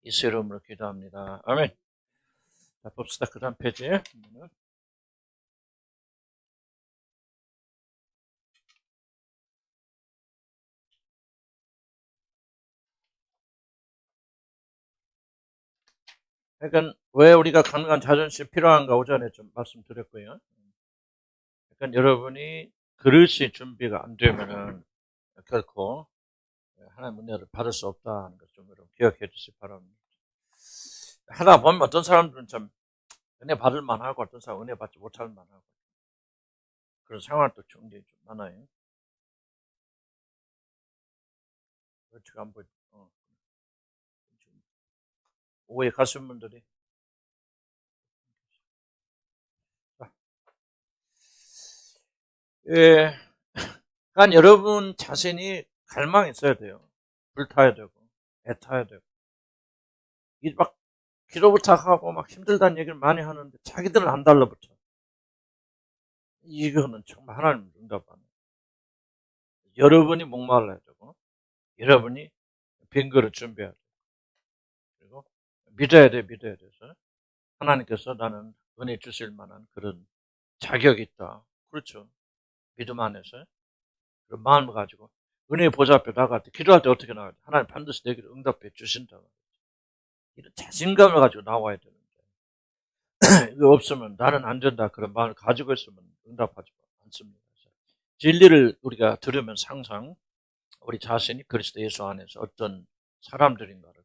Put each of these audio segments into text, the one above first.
예수 이름으로 기도합니다. 아멘. 자, 봅시다. 그 다음 페이지에. 그러니까 왜 우리가 강한 자존심이 필요한가 오전에 좀 말씀드렸고요. 그러니까 여러분이 그릇이 준비가 안 되면은 결코 하나님 은혜를 받을 수 없다는 것 좀 여러분 기억해 주시기 바랍니다. 하다 보면 어떤 사람들은 참 은혜 받을 만하고 어떤 사람은 은혜 받지 못할 만하고 그런 상황도 굉장히 좀 많아요. 그렇지가 안 보이죠. 오해 가신 분들이. 예, 그러니까 여러분 자신이 갈망이 있어야 돼요. 불타야 되고, 애타야 되고. 막 기도부터 하고 막 힘들다는 얘기를 많이 하는데 자기들은 안 달라붙어. 이거는 정말 하나님 응답 안 해요. 여러분이 목말라야 되고, 여러분이 빈 그릇 준비해야 되고, 그리고 믿어야 돼서 하나님께서 나는 은혜 주실 만한 그런 자격이 있다. 그렇죠. 믿음 안에서 그런 마음을 가지고 은혜 보좌 앞에 나갈 때 기도할 때 어떻게 나와야 돼? 하나님 반드시 내 기도 응답해 주신다. 이런 자신감을 가지고 나와야 되는데 이거 없으면 나는 안 된다 그런 마음을 가지고 있으면 응답하지 않습니다. 진리를 우리가 들으면서 항상 우리 자신이 그리스도 예수 안에서 어떤 사람들인가를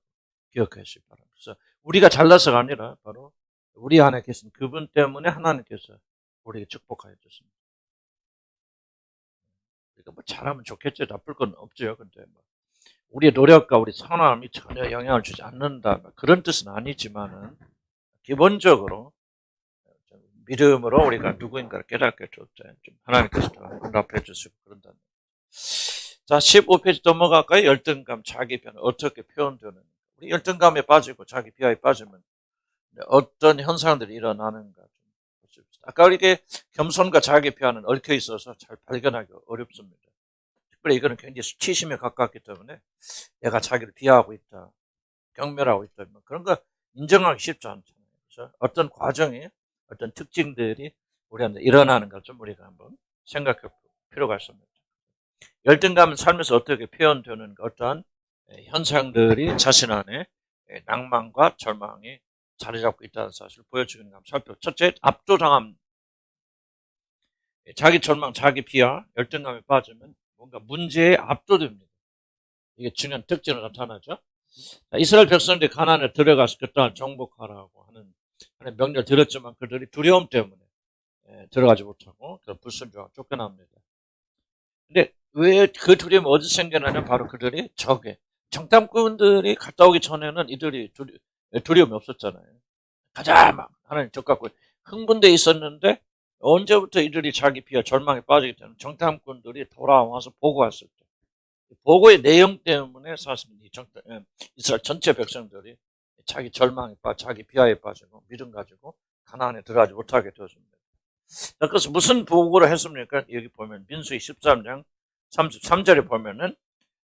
기억하시기 바랍니다. 그래서 우리가 잘나서가 아니라 바로 우리 안에 계신 그분 때문에 하나님께서 우리에게 축복하여 주십니다. 그러니까 뭐 잘하면 좋겠죠. 나쁠 건 없죠. 근데 뭐 우리의 노력과 우리 선함이 전혀 영향을 주지 않는다 그런 뜻은 아니지만은 기본적으로 믿음으로 우리가 누구인가를 깨닫게 줄 때 하나님께서 응답해 주시고 그런다는. 자, 15페이지 넘어갈까요? 열등감, 자기 변화 어떻게 표현되는? 우리 열등감에 빠지고 자기 비하에 빠지면 어떤 현상들이 일어나는가 좀 보십시다. 아까 이게 겸손과 자기 비하는 얽혀 있어서 잘 발견하기 어렵습니다. 특별히 이거는 굉장히 수치심에 가깝기 때문에 내가 자기를 비하하고 있다, 경멸하고 있다, 그런 거 인정하기 쉽지 않잖아요. 그래서 어떤 과정이 어떤 특징들이 우리한테 일어나는 걸 좀 우리가 한번 생각해 볼 필요가 있습니다. 열등감은 삶에서 어떻게 표현되는 어떠한 현상들이 자신 안에 낭만과 절망이 자리 잡고 있다는 사실을 보여주는 걸 살펴. 첫째, 압도당함. 자기 절망, 자기 비하, 열등감에 빠지면 뭔가 문제에 압도됩니다. 이게 중요한 특징으로 나타나죠. 이스라엘 백성들이 가나안에 들어가서 그 땅을 정복하라고 하는 명령을 들었지만 그들이 두려움 때문에 들어가지 못하고 불순종하고 쫓겨납니다. 근데 왜 그 두려움이 어디서 생겨나냐? 바로 그들이 적에 정탐꾼들이 갔다 오기 전에는 이들이 두려움이 없었잖아요. 가자 막 하나님 적 갖고 흥분돼 있었는데 언제부터 이들이 자기 비하 절망에 빠지기 때문에 정탐꾼들이 돌아와서 보고했을 때 보고의 내용 때문에 사실 이스라엘 전체 백성들이 자기 절망에 자기 비하에 빠지고 믿음 가지고 가나안에 들어가지 못하게 되었습니다. 그래서 무슨 보고를 했습니까? 여기 보면 민수기 13장 33절에 보면은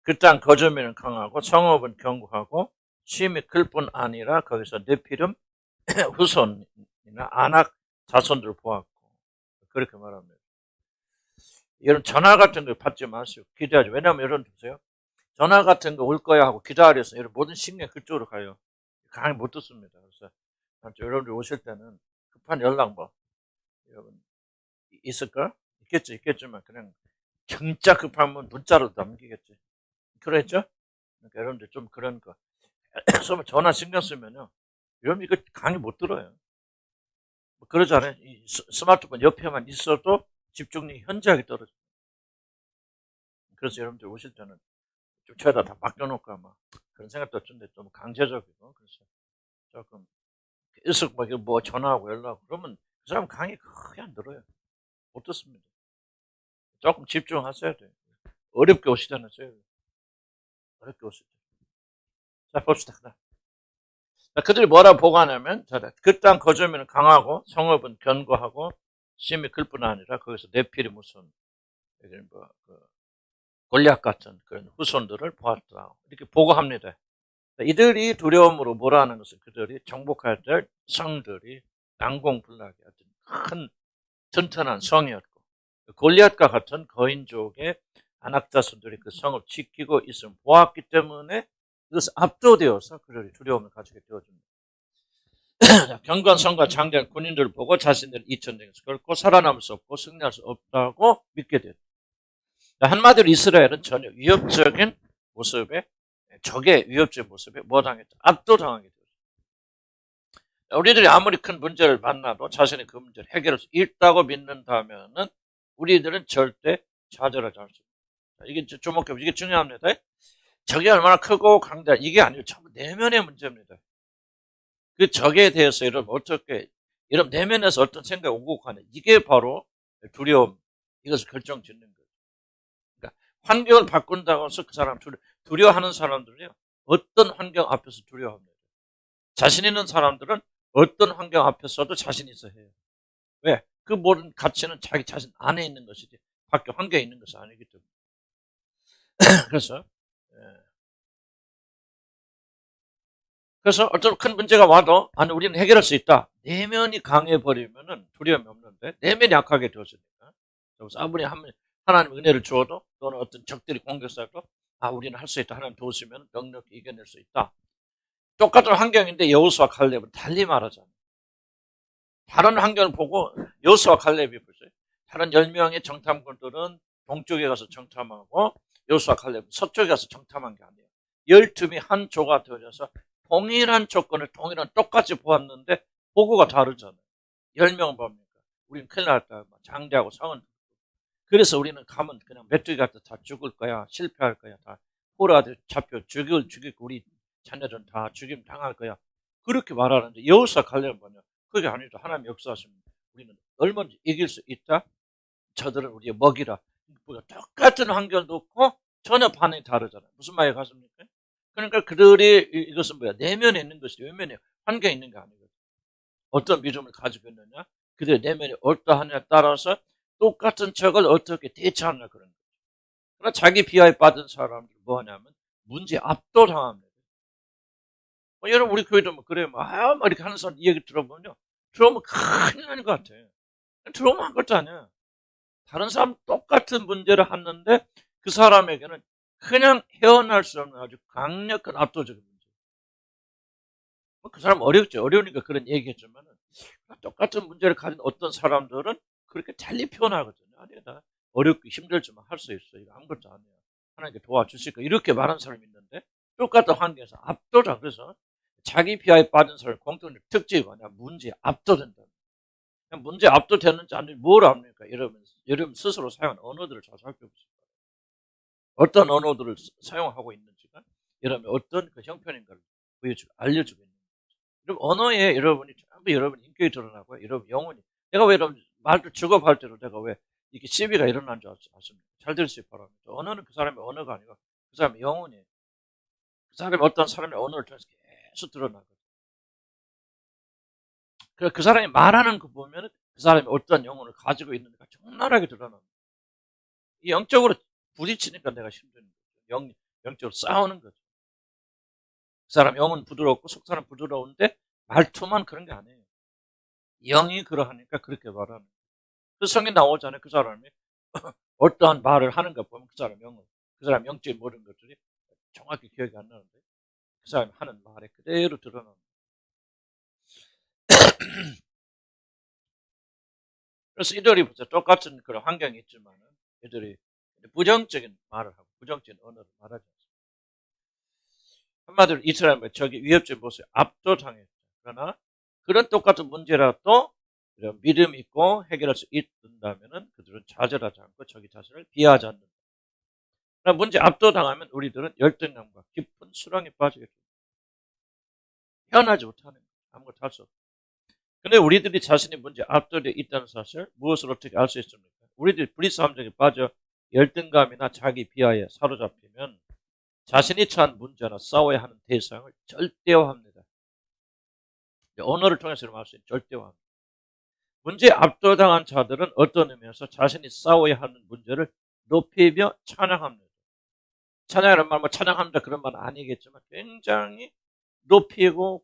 그 땅 거주민은 강하고 성읍은 견고하고 심이 클 뿐 아니라 거기서 네피름 후손이나 아낙 자손들을 보았고 그렇게 말합니다. 여러분 전화 같은 거 받지 마시고 기대하지. 왜냐하면 여러분 보세요. 전화 같은 거 올 거야 하고 기다려서 여러분 모든 신경이 그쪽으로 가요. 강의 못 듣습니다. 그래서 여러분들 오실 때는 급한 연락 뭐 여러분 있을까? 있겠지만 그냥 진짜 급하면 문자로 남기겠지. 그랬죠? 그러니까 여러분들 좀 그런 거. 전화 신경 쓰면요. 여러분 이거 강의 못 들어요. 뭐 그러잖아요. 이 스마트폰 옆에만 있어도 집중력이 현저하게 떨어져요. 그래서 여러분들 오실 때는 좀 쳐다 다 맡겨놓을까 막 그런 생각도 드는데 좀 강제적이고 그래서 조금 계속 뭐 전화하고 연락하고 그러면 그 사람 강의 크게 안 들어요. 못 듣습니다. 조금 집중하셔야 돼요. 어렵게 오시잖아요. 어렵게 오시죠. 자, 봅시다. 그들이 뭐라고 보고하냐면, 그 땅 거주민은 강하고, 성읍은 견고하고, 심이 클 뿐 아니라, 거기서 네피리 무슨, 골리앗 같은 그런 후손들을 보았다. 이렇게 보고합니다. 이들이 두려움으로 뭐라는 것은 그들이 정복할 때 성들이 난공불락의 어떤 큰 튼튼한 성이었고 골리앗과 같은 거인족의 안악자손들이 그 성을 지키고 있음을 보았기 때문에 그것을 압도되어서 그들이 두려움을 가지게 되어집니다. 경건 성과 장대한 군인들을 보고 자신들은 이 전쟁에서 결코 살아남을 수 없고 승리할 수 없다고 믿게 됐다. 한마디로 이스라엘은 전혀 위협적인 모습에 적의 위협적인 모습에 뭐 당했다? 압도당하게 되었다. 우리들이 아무리 큰 문제를 만나도 자신이 그 문제를 해결할 수 있다고 믿는다면은 우리들은 절대 좌절하지 않습니다. 이게 주목해 이게 중요합니다. 적이 얼마나 크고 강대한 이게 아니고 전부 내면의 문제입니다. 그 적에 대해서 여러분 어떻게 여러분 내면에서 어떤 생각이 오고 가는 이게 바로 두려움 이것을 결정짓는 거예요. 그러니까 환경을 바꾼다고 해서 그 사람 두려워하는 사람들은요 어떤 환경 앞에서 두려워합니다. 자신 있는 사람들은 어떤 환경 앞에서도 자신 있어 해요. 왜? 그 모든 가치는 자기 자신 안에 있는 것이지 밖에 환경에 있는 것이 아니기 때문에. 그래서 어떤 큰 문제가 와도 아니 우리는 해결할 수 있다. 내면이 강해버리면은 두려움이 없는데 내면이 약하게 되었으니까. 아무리 하나님 은혜를 주어도 또는 어떤 적들이 공격해도 우리는 할 수 있다. 하나님 도우시면 넉넉히 이겨낼 수 있다. 똑같은 환경인데 여호수아 칼렙은 달리 말하잖아요. 다른 환경을 보고 여호수아 칼렙이 보세요. 다른 10명의 정탐꾼들은 동쪽에 가서 정탐하고 여호수아 칼렙은 서쪽에 가서 정탐한 게 아니에요. 12명이 한 조가 되어져서 동일한 조건을 똑같이 보았는데 보고가 다르잖아요. 10명은 뭡니까? 우리는 큰일 났다. 장대하고 성은. 그래서 우리는 가면 그냥 메뚜기 같아 다 죽을 거야. 실패할 거야. 다 포로한테 잡혀 죽이고 우리 자녀들은 다 죽임 당할 거야. 그렇게 말하는데 여호수아 칼렙은 뭐냐? 그게 아니죠. 하나님 역사하시면 우리는 얼마든지 이길 수 있다. 저들은 우리의 먹이라. 똑같은 환경을 놓고 전혀 반응이 다르잖아요. 무슨 말이 가십니까? 그러니까 그들이 이것은 뭐야? 내면에 있는 것이 외면에 환경에 있는 게 아니거든요. 어떤 믿음을 가지고 있느냐? 그들의 내면이 어떠하냐에 따라서 똑같은 적을 어떻게 대처하느냐 그런 거죠. 그러나 자기 비하에 빠진 사람들 뭐하냐면 문제에 압도당합니다. 여러분 우리 교회도 뭐 그래요. 이렇게 하는 사람 얘기 들어보면요. 들어오면 큰일 나는 것 같아. 들어오면 한 것도 아니야. 다른 사람 똑같은 문제를 하는데 그 사람에게는 그냥 헤어날 수 없는 아주 강력한 압도적인 문제. 그 사람 어렵죠. 어려우니까 그런 얘기했지만 똑같은 문제를 가진 어떤 사람들은 그렇게 달리 표현하거든요. 아니다. 어렵고 힘들지만 할 수 있어. 이거 아무것도 아니야. 하나님께 도와주실 거. 이렇게 말하는 사람이 있는데 똑같은 환경에서 압도다. 그래서 자기 비하에 빠진 사람 공통적 특징이 뭐냐? 문제에 압도된다. 문제에 압도되는지 아닌지 뭘 압니까? 여러분 스스로 사용하는 언어들을 잘 살펴보세요. 어떤 언어들을 사용하고 있는지가 여러분이 어떤 그 형편인가를 보여주고 알려주고 있는 거죠. 여러분 언어에 여러분이 전부 여러분 인격이 드러나고요. 여러분 영혼이 내가 왜 여러분 말도 직업할 때로 내가 왜 이렇게 시비가 일어난 줄 아십니까? 잘 들으시기 바랍니다. 언어는 그 사람의 언어가 아니고 그 사람의 영혼이에요. 그 사람이 어떤 사람의 언어를 통해서 계속 드러나거든요. 그래서 그 사람이 말하는 거 보면 그 사람이 어떤 영혼을 가지고 있는지가 적나라하게 드러납니다. 영적으로 부딪히니까 내가 힘든 거죠. 영적으로 싸우는 거죠. 그 사람 영은 부드럽고 속사람 부드러운데 말투만 그런 게 아니에요. 영이 그러하니까 그렇게 말하는 거예요. 그 성경 나오잖아요. 그 사람이 어떠한 말을 하는가 보면 그 사람 영적인 모든 것들이 정확히 기억이 안 나는데 그 사람이 하는 말에 그대로 드러나는 거예요. 그래서 이들이 똑같은 그런 환경이 있지만 이들이 부정적인 말을 하고 부정적인 언어를 말하지 않습니다. 한마디로 이스라엘 적이 위협적인 모습에 압도당했죠. 그러나 그런 똑같은 문제라도 이런 믿음 있고 해결할 수 있다면 그들은 좌절하지 않고 자기 자신을 비하하지 않는다. 그러나 문제 압도당하면 우리들은 열등감과 깊은 수렁에 빠지게 됩니다. 헤어나지 못하는 거예요. 아무것도 할 수 없어요. 근데 우리들이 자신의 문제에 압도되어 있다는 사실 무엇을 어떻게 알 수 있습니까? 우리들이 불의스 함정에 빠져 열등감이나 자기 비하에 사로잡히면 자신이 처한 문제나 싸워야 하는 대상을 절대화합니다. 언어를 통해서 알 수 있는 절대화합니다. 문제에 압도당한 자들은 어떤 의미에서 자신이 싸워야 하는 문제를 높이며 찬양합니다. 찬양이라는 말, 찬양합니다 그런 말은 아니겠지만 굉장히 높이고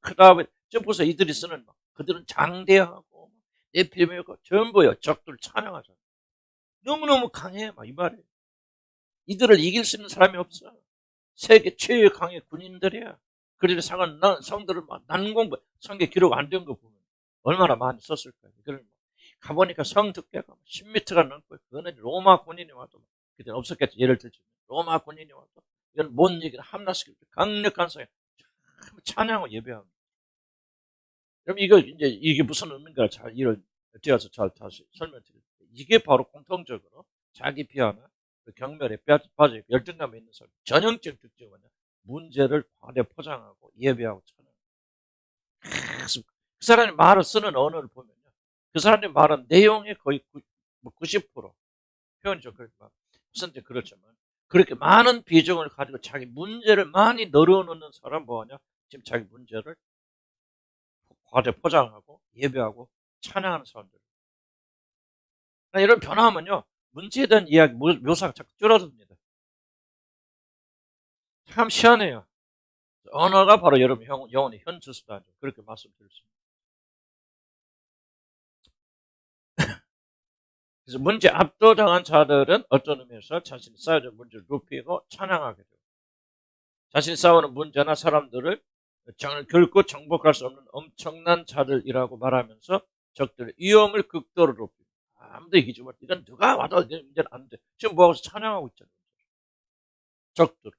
그 다음에 점프해서 이들이 쓰는 그들은 장대하고 네피림이고 전부요 적들 찬양하잖아. 너무너무 강해 막 이 말이에요. 이들을 이길 수 있는 사람이 없어. 세계 최고의 강의 군인들이야. 그들의 성들을 막 난공부 성계 기록 안 된 거 보면 얼마나 많이 썼을 거예요. 그걸 가보니까 성 두께가 10m가 넘고 그거는 로마 군인이 와도 그때 없었겠지. 예를 들지 로마 군인이 와도 이건 뭔 얘기를 함나시키고 강력한 성에 찬양하고 예배하고. 그럼 이게 무슨 의미인가 잘 이런 뒤에서 잘 다시 설명드릴게요. 이게 바로 공통적으로 자기 비하나 그 경멸에 빠져 열등감에 있는 사람 전형적 특징은 뭐냐? 문제를 과대 포장하고 예배하고 찬양. 그 사람이 말을 쓰는 언어를 보면요, 그 사람의 말은 내용의 거의 90% 표현이 좀 그렇지만 무슨 그렇지만 그렇게 많은 비중을 가지고 자기 문제를 많이 늘어놓는 사람 뭐하냐? 지금 자기 문제를 과대 포장하고 예배하고 찬양하는 사람들. 이런 변화하면요, 문제에 대한 이야기 묘사가 자꾸 줄어듭니다. 참 희한해요. 언어가 바로 여러분 영혼의 현주수다. 그렇게 말씀드렸습니다. 그래서 문제 압도당한 자들은 어떤 의미에서 자신이 쌓여진 문제를 높이고 찬양하게 되고, 자신이 싸우는 문제나 사람들을 결코 정복할 수 없는 엄청난 자들이라고 말하면서 적들의 위험을 극도로 높이고, 아무도 이기지 못해. 이건 누가 와도 이제는 안 돼. 지금 뭐하고 찬양하고 있잖아요. 적들.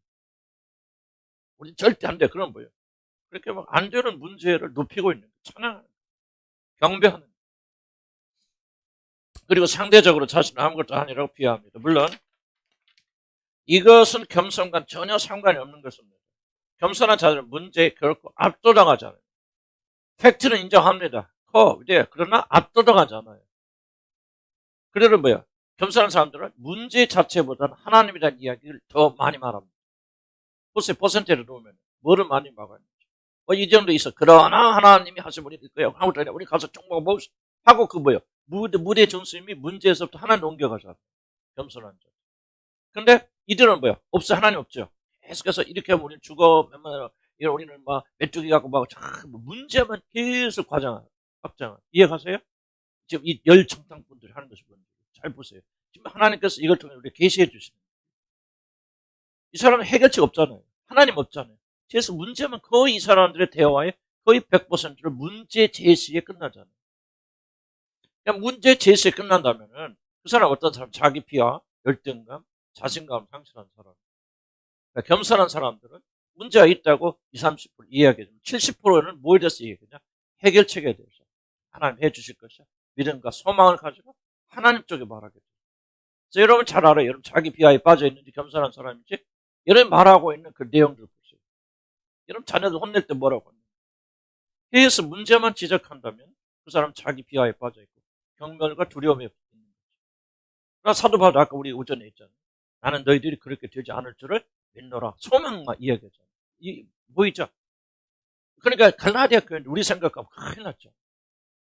우리 절대 안 돼. 그런 뭐예요? 그렇게 막 안 되는 문제를 높이고 있는 거예요. 찬양하는, 경배하는. 그리고 상대적으로 자신은 아무것도 아니라고 비하합니다. 물론 이것은 겸손과 전혀 상관이 없는 것입니다. 겸손한 자들은 문제에 결코 압도당하지 않아요. 팩트는 인정합니다. 그러나 압도당하지 않아요. 그래도 뭐야? 겸손한 사람들은 문제 자체보다는 하나님에 대한 이야기를 더 많이 말합니다. 보세요. 퍼센테이지를 놓으면 뭐를 많이 말하는지. 이 정도 있어. 그러나 하나님이 하신 분이 될 거예요. 아무것도 아니라 우리 가서 정보 봅시다. 하고 뭐예요? 무대 중심이 문제에서부터 하나님 옮겨가잖아요. 겸손한 자. 근데 이들은 뭐야? 없어. 하나님 없죠. 계속해서 이렇게 하면 우리는 죽어. 우리는 막 메뚜기 갖고 막 문제만 계속 확장을. 이해가세요? 지금 이 열청탕 분들이 하는 것이 뭔지 잘 보세요. 지금 하나님께서 이걸 통해 우리 계시해 주시는 거예요. 이 사람은 해결책 없잖아요. 하나님 없잖아요. 그래서 문제만 거의 이 사람들의 대화의 거의 100%를 문제 제시에 끝나잖아요. 그냥 문제 제시에 끝난다면은 그 사람 어떤 사람? 자기 비하, 열등감, 자신감 상실한 사람. 그러니까 겸손한 사람들은 문제가 있다고 20, 30% 이야기하지만 70%는 뭐에 대해서 얘기하냐? 해결책에 대해서. 하나님 해주실 것이야. 믿음과 소망을 가지고 하나님 쪽에 말하겠죠. 그래서 여러분 잘 알아요. 여러분 자기 비하에 빠져 있는지 겸손한 사람인지 여러분 말하고 있는 그 내용들을 보세요. 여러분 자녀들 혼낼 때 뭐라고 하냐? 해서 문제만 지적한다면 그 사람 자기 비하에 빠져 있고 경멸과 두려움에 있는 거죠. 그러나 사도 바울 아까 우리 오전에 했잖아요. 나는 너희들이 그렇게 되지 않을 줄을 믿노라. 소망만 이야기하잖아요. 보이죠? 그러니까 갈라디아 교회는 우리 생각하면 큰일 났죠.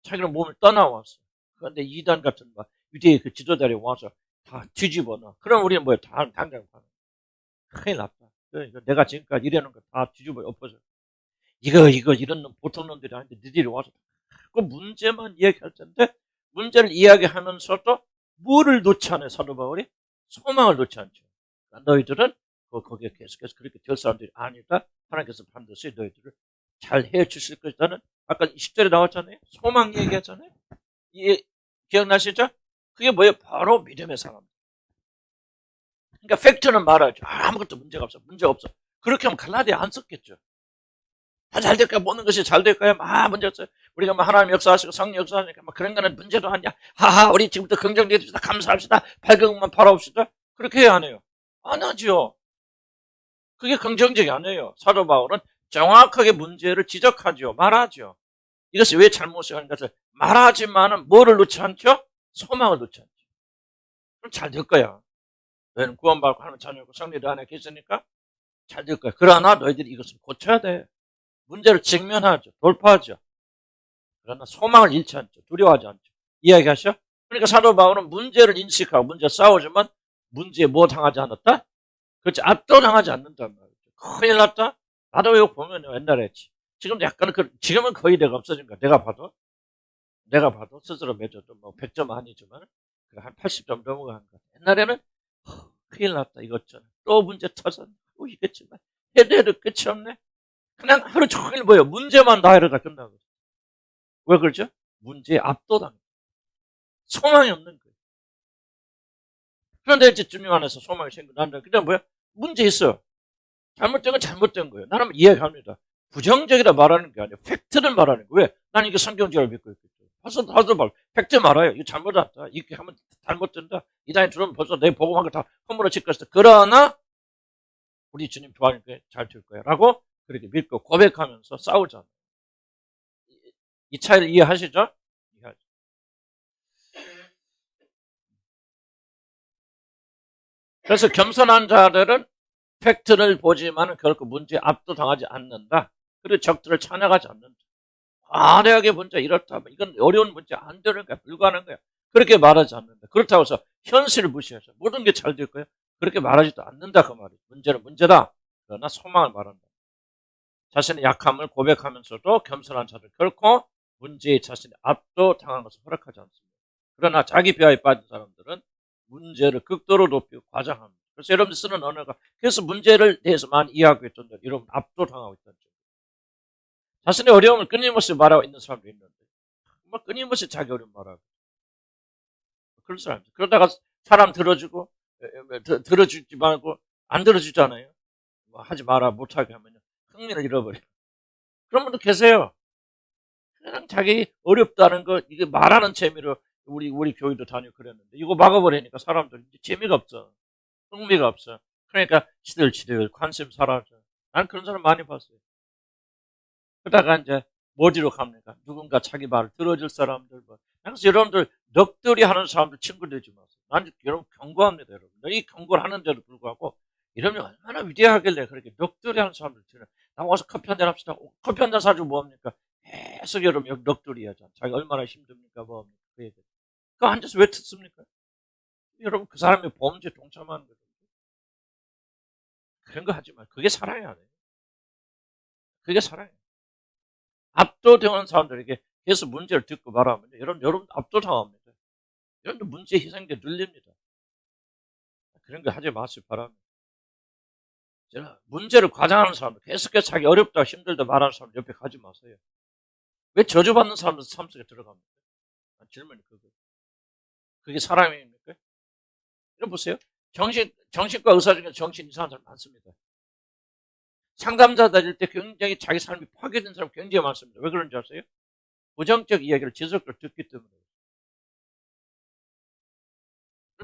자기는 몸을 떠나왔어. 그런데 이단 같은 유대의 그 지도자들이 와서 다 뒤집어 놔. 그럼 우리는 뭐야? 다 당장 파는. 큰일 났다. 그러니까 내가 지금까지 이래놓은 거 다 뒤집어 엎어져. 이런 놈 보통 놈들이 아닌데 니들이 와서 그 문제만 이야기할 텐데 문제를 이야기하면서도 뭐를 놓지 않아요? 사도 바울이? 소망을 놓지 않죠. 그러니까 너희들은 거기에 계속해서 그렇게 될 사람들이 아니다. 하나님께서 반드시 너희들을 잘 해주실 것이다는 아까 10절에 나왔잖아요. 소망 얘기하잖아요. 기억나시죠? 그게 뭐예요? 바로 믿음의 사람. 그러니까 팩트는 말하죠. 아무것도 문제가 없어. 문제 없어. 그렇게 하면 갈라디아 안 썼겠죠. 다 잘 될까요? 모든 것이 잘 될까요? 문제 없어요. 우리가 하나님 역사하시고 성령 역사하니까 그런 거는 문제도 아니야. 우리 지금부터 긍정되게 해줍시다. 감사합시다. 발걸음만 바라봅시다. 그렇게 해야 안 해요. 안 하죠. 그게 긍정적이 아니에요. 사도 바울은 정확하게 문제를 지적하죠. 말하죠. 이것이 왜 잘못이라는 것을 말하지만은 뭐를 놓지 않죠? 소망을 놓지 않죠. 그럼 잘 될 거야. 너희는 구원받고 하나님 자녀고 성리도 안에 계시니까 잘 될 거야. 그러나 너희들이 이것을 고쳐야 돼. 문제를 직면하죠. 돌파하죠. 그러나 소망을 잃지 않죠. 두려워하지 않죠. 이야기하셔? 그러니까 사도 바울은 문제를 인식하고 문제 싸우지만 문제에 뭐 당하지 않았다? 그렇지. 압도당하지 않는단 말이죠. 큰일 났다? 나도 이거 보면 옛날에 지금 약간 지금은 거의 내가 없어진 거야. 내가 봐도 스스로 맺어도 뭐 100점 아니지만 한 80점 넘어간 거. 옛날에는 큰일 났다 이것저것 또 문제 터졌네. 이겠지만 해도 끝이 없네. 그냥 하루 종일 뭐예요? 문제만 다 이러다 끝나고. 왜 그러죠? 문제에 압도당해. 소망이 없는 거예요. 그런데 이제 주님 안에서 소망이 생겨난다. 그냥 뭐야? 문제 있어요. 잘못된 건 잘못된 거예요. 나는 이해합니다. 부정적이라 말하는 게 아니라 팩트를 말하는 거예요. 왜? 난 이게 성경적으로 믿고 있겠죠. 벌써 다들 말 팩트 말아요. 이거 잘못했다. 이렇게 하면 잘못된다. 이 단에 들으면 벌써 내 복음한 거 다 허물어질 것이다. 그러나 우리 주님 좋아하니까 잘 될 거야. 라고 그렇게 믿고 고백하면서 싸우잖아요. 이 차이를 이해하시죠? 그래서 겸손한 자들은 팩트를 보지만 결코 문제에 압도당하지 않는다. 그리고 적들을 찬양하지 않는다. 관대하게 문제 이렇다. 이건 어려운 문제 안 되는 거야. 불가능한 거야. 그렇게 말하지 않는다. 그렇다고 해서 현실을 무시해서 모든 게 잘 될 거야. 그렇게 말하지도 않는다. 그 말이야. 문제는 문제다. 그러나 소망을 말한다. 자신의 약함을 고백하면서도 겸손한 자들 결코 문제에 자신이 압도당한 것을 허락하지 않습니다. 그러나 자기 비하에 빠진 사람들은 문제를 극도로 높이고 과장합니다. 그래서 여러분들 쓰는 언어가 그래서 문제를 대해서 많이 이해하고 있던 데 여러분 압도당하고 있던 점. 자신의 어려움을 끊임없이 말하고 있는 사람도 있는데 정말 끊임없이 자기 어려움 말하고 그런 사람들. 그러다가 사람 들어주고 들어주지 말고 안 들어주잖아요. 뭐 하지 마라 못하게 하면 흥미를 잃어버려. 그런 분도 계세요. 그냥 자기 어렵다는 거 이게 말하는 재미로 우리 교회도 다니고 그랬는데 이거 막아버리니까 사람들 이제 재미가 없어. 흥미가 없어. 그러니까 시들시들 관심 사라져. 난 그런 사람 많이 봤어요. 그러다가 이제 어디로 갑니까? 누군가 자기 말을 들어줄 사람들. 그래서 여러분들 넋들이 하는 사람들 친구 되지 마세요. 난 여러분 경고합니다. 여러분. 이 경고를 하는데도 불구하고 이러면 얼마나 위대하길래 그렇게 넋들이 하는 사람들 들어. 나 와서 커피 한잔 합시다. 커피 한잔 사주고 뭐합니까? 계속 여러분 여기 넋들이 하잖아. 자기가 얼마나 힘듭니까? 뭐합니까? 그 얘기. 그거 앉아서 왜 듣습니까? 여러분 그 사람의 범죄에 동참하는 거죠. 그런 거 하지 마. 그게 사랑이 아니에요. 그게 사랑이에요. 압도되는 사람들에게 계속 문제를 듣고 말하면 여러분 압도당합니다. 여러분들 문제에 희생돼 눌립니다. 그런 거 하지 마시기 바랍니다. 문제를 과장하는 사람들, 계속해서 자기 어렵다 힘들다 말하는 사람들 옆에 가지 마세요. 왜 저주받는 사람들 삶 속에 들어갑니까? 질문이 그거예요. 그게 사람입니까? 여러분 보세요. 정신과 의사 중에 정신 이상한 사람 많습니다. 상담자들일 때 굉장히 자기 삶이 파괴된 사람 굉장히 많습니다. 왜 그런지 아세요? 부정적 이야기를 지속적으로 듣기 때문에.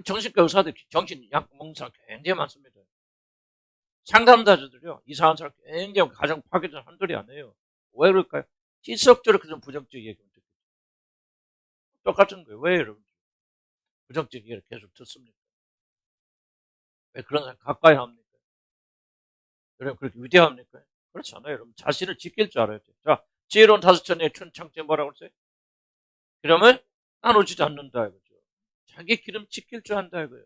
정신과 의사들 정신약 먹는 사람 굉장히 많습니다. 상담자들이요. 이상한 사람 굉장히 가정 파괴된 한둘이 아니에요. 왜 그럴까요? 지속적으로 그런 부정적 이야기를 듣고 똑같은 거예요. 왜 여러분 부정적 이야기를 계속 듣습니까? 왜 그런 사람 가까이 합니까? 여러분 그렇게 위대합니까? 그렇지 않아요. 여러분 자신을 지킬 줄 알아야 돼요. 자, 지혜로운 다섯천의 춘창제 뭐라고 그랬어요? 그러면 나눠주지 않는다 이거죠. 자기 기름 지킬 줄 안다 이거예요.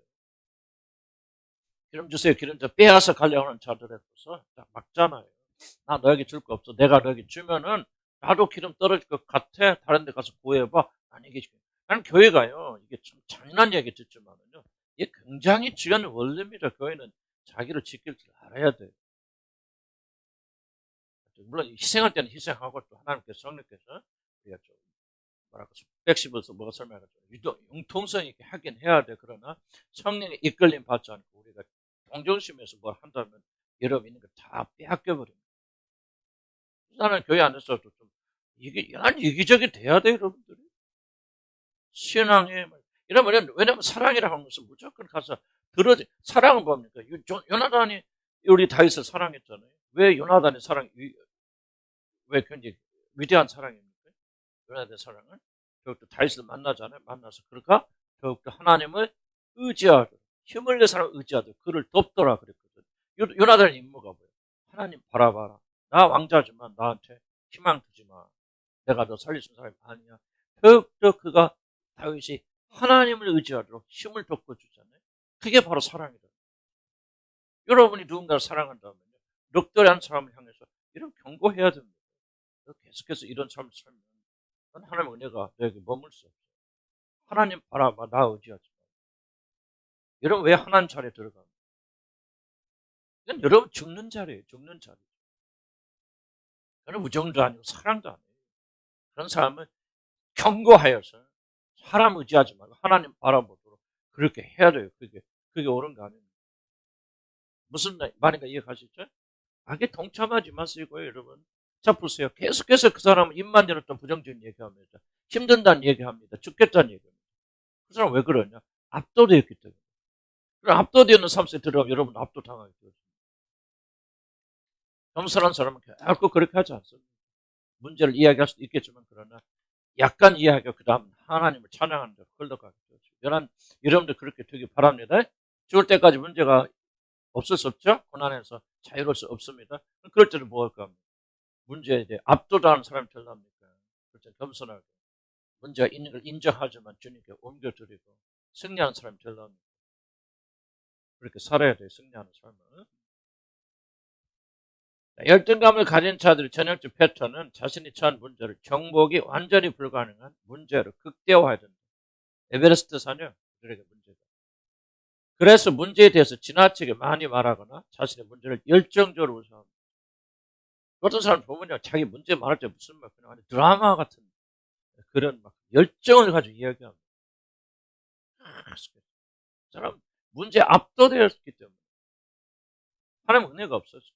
기름 주세요. 기름 좀 빼앗아 가려고 하는 자들에서 딱 막잖아요. 나 너에게 줄 거 없어. 내가 너에게 주면은 나도 기름 떨어질 것 같아. 다른 데 가서 구해봐. 난 이게 나는 교회가요. 이게 참 잔인한 얘기 듣지만은요. 이게 굉장히 중요한 원리입니다. 교회는 자기를 지킬 줄 알아야 돼요. 물론 희생할 때는 희생하고 또 하나님께서 성령께서 우리가 좀 뭐랄까 백십에서 뭐가 설명하죠. 융통성 있게 하긴 해야 돼. 그러나 성령의 이끌림 받지 않고 우리가 동정심에서 뭘 한다면 여러분 있는 거 다 빼앗겨 버립니다. 나는 교회 안에서도 좀 난 이기적이 돼야 돼 여러분들이. 신앙에 이러면 왜냐면 사랑이라고 하는 것은 무조건 가서 들어지. 사랑은 뭡니까? 요나단이 우리 다윗을 사랑했잖아요. 왜 요나단의 사랑? 왜 굉장히 위대한 사랑입니까? 요나단의 사랑은 더욱더 다윗을 만나잖아요. 만나서 그러니까 더욱더 하나님을 의지하도록 힘을 내 사람을 의지하도록 그를 돕더라 그랬거든. 요나단의 임무가 뭐예요? 하나님 바라봐라. 나 왕자지만 나한테 희망 두지 마. 내가 너 살릴 수 있는 사람이 아니야. 더욱더 그가 다윗이 하나님을 의지하도록 힘을 돋궈주잖아요. 그게 바로 사랑이다. 여러분이 누군가를 사랑한다면요. 넋덜이 한 사람을 향해서 이런 경고해야 됩니다. 계속해서 이런 삶을 살면 하나님의 은혜가 너에게 머물 수 없어요. 하나님 바라봐, 나 의지하지 마. 여러분 왜 하나님 자리에 들어갑니까? 이건 여러분 죽는 자리예요. 죽는 자리. 그건 우정도 아니고 사랑도 아니에요. 그런 사람은 경고하여서 사람 의지하지 말고 하나님 바라보도록 그렇게 해야 돼요. 그게 옳은 거 아닙니까? 무슨 말인가 이해가시죠? 악에 동참하지 마시고요, 여러분. 자, 보세요. 계속해서 그 사람은 입만 열었던 부정적인 얘기합니다. 힘든다는 얘기합니다. 죽겠다는 얘기합니다. 그 사람 왜 그러냐? 압도되어 있기 때문에. 그럼 압도되어 있는 삶 속에 들어가면 여러분 압도당하게 되어집니다. 겸손한 사람은 결코 그렇게 하지 않습니다. 문제를 이야기할 수도 있겠지만 그러나 약간 이야기하고 그 다음 하나님을 찬양하는 데 흘러가게 되죠. 여러분들 그렇게 되기 바랍니다. 죽을 때까지 문제가 없을 수 없죠? 고난에서 자유로울 수 없습니다. 그럴 때는 뭐 할까 합니다. 문제에 대해 압도당하는 사람이 되려합니까? 그럴 때 겸손하게 문제가 있는 걸 인정하지만 주님께 옮겨드리고 승리하는 사람이 되려합니다. 그렇게 살아야 돼요. 승리하는 삶을. 열등감을 가진 자들의 전형적 패턴은 자신이 처한 문제를 정복이 완전히 불가능한 문제로 극대화해야 된다. 에베레스트 산이요. 그들에게 문제다. 그래서 문제에 대해서 지나치게 많이 말하거나 자신의 문제를 열정적으로 우상합니다. 어떤 사람 보면요, 자기 문제 말할 때 무슨 막 그냥 드라마 같은 그런 막 열정을 가지고 이야기합니다. 그 사람 문제에 압도되었기 때문에 하나님 은혜가 없었어요.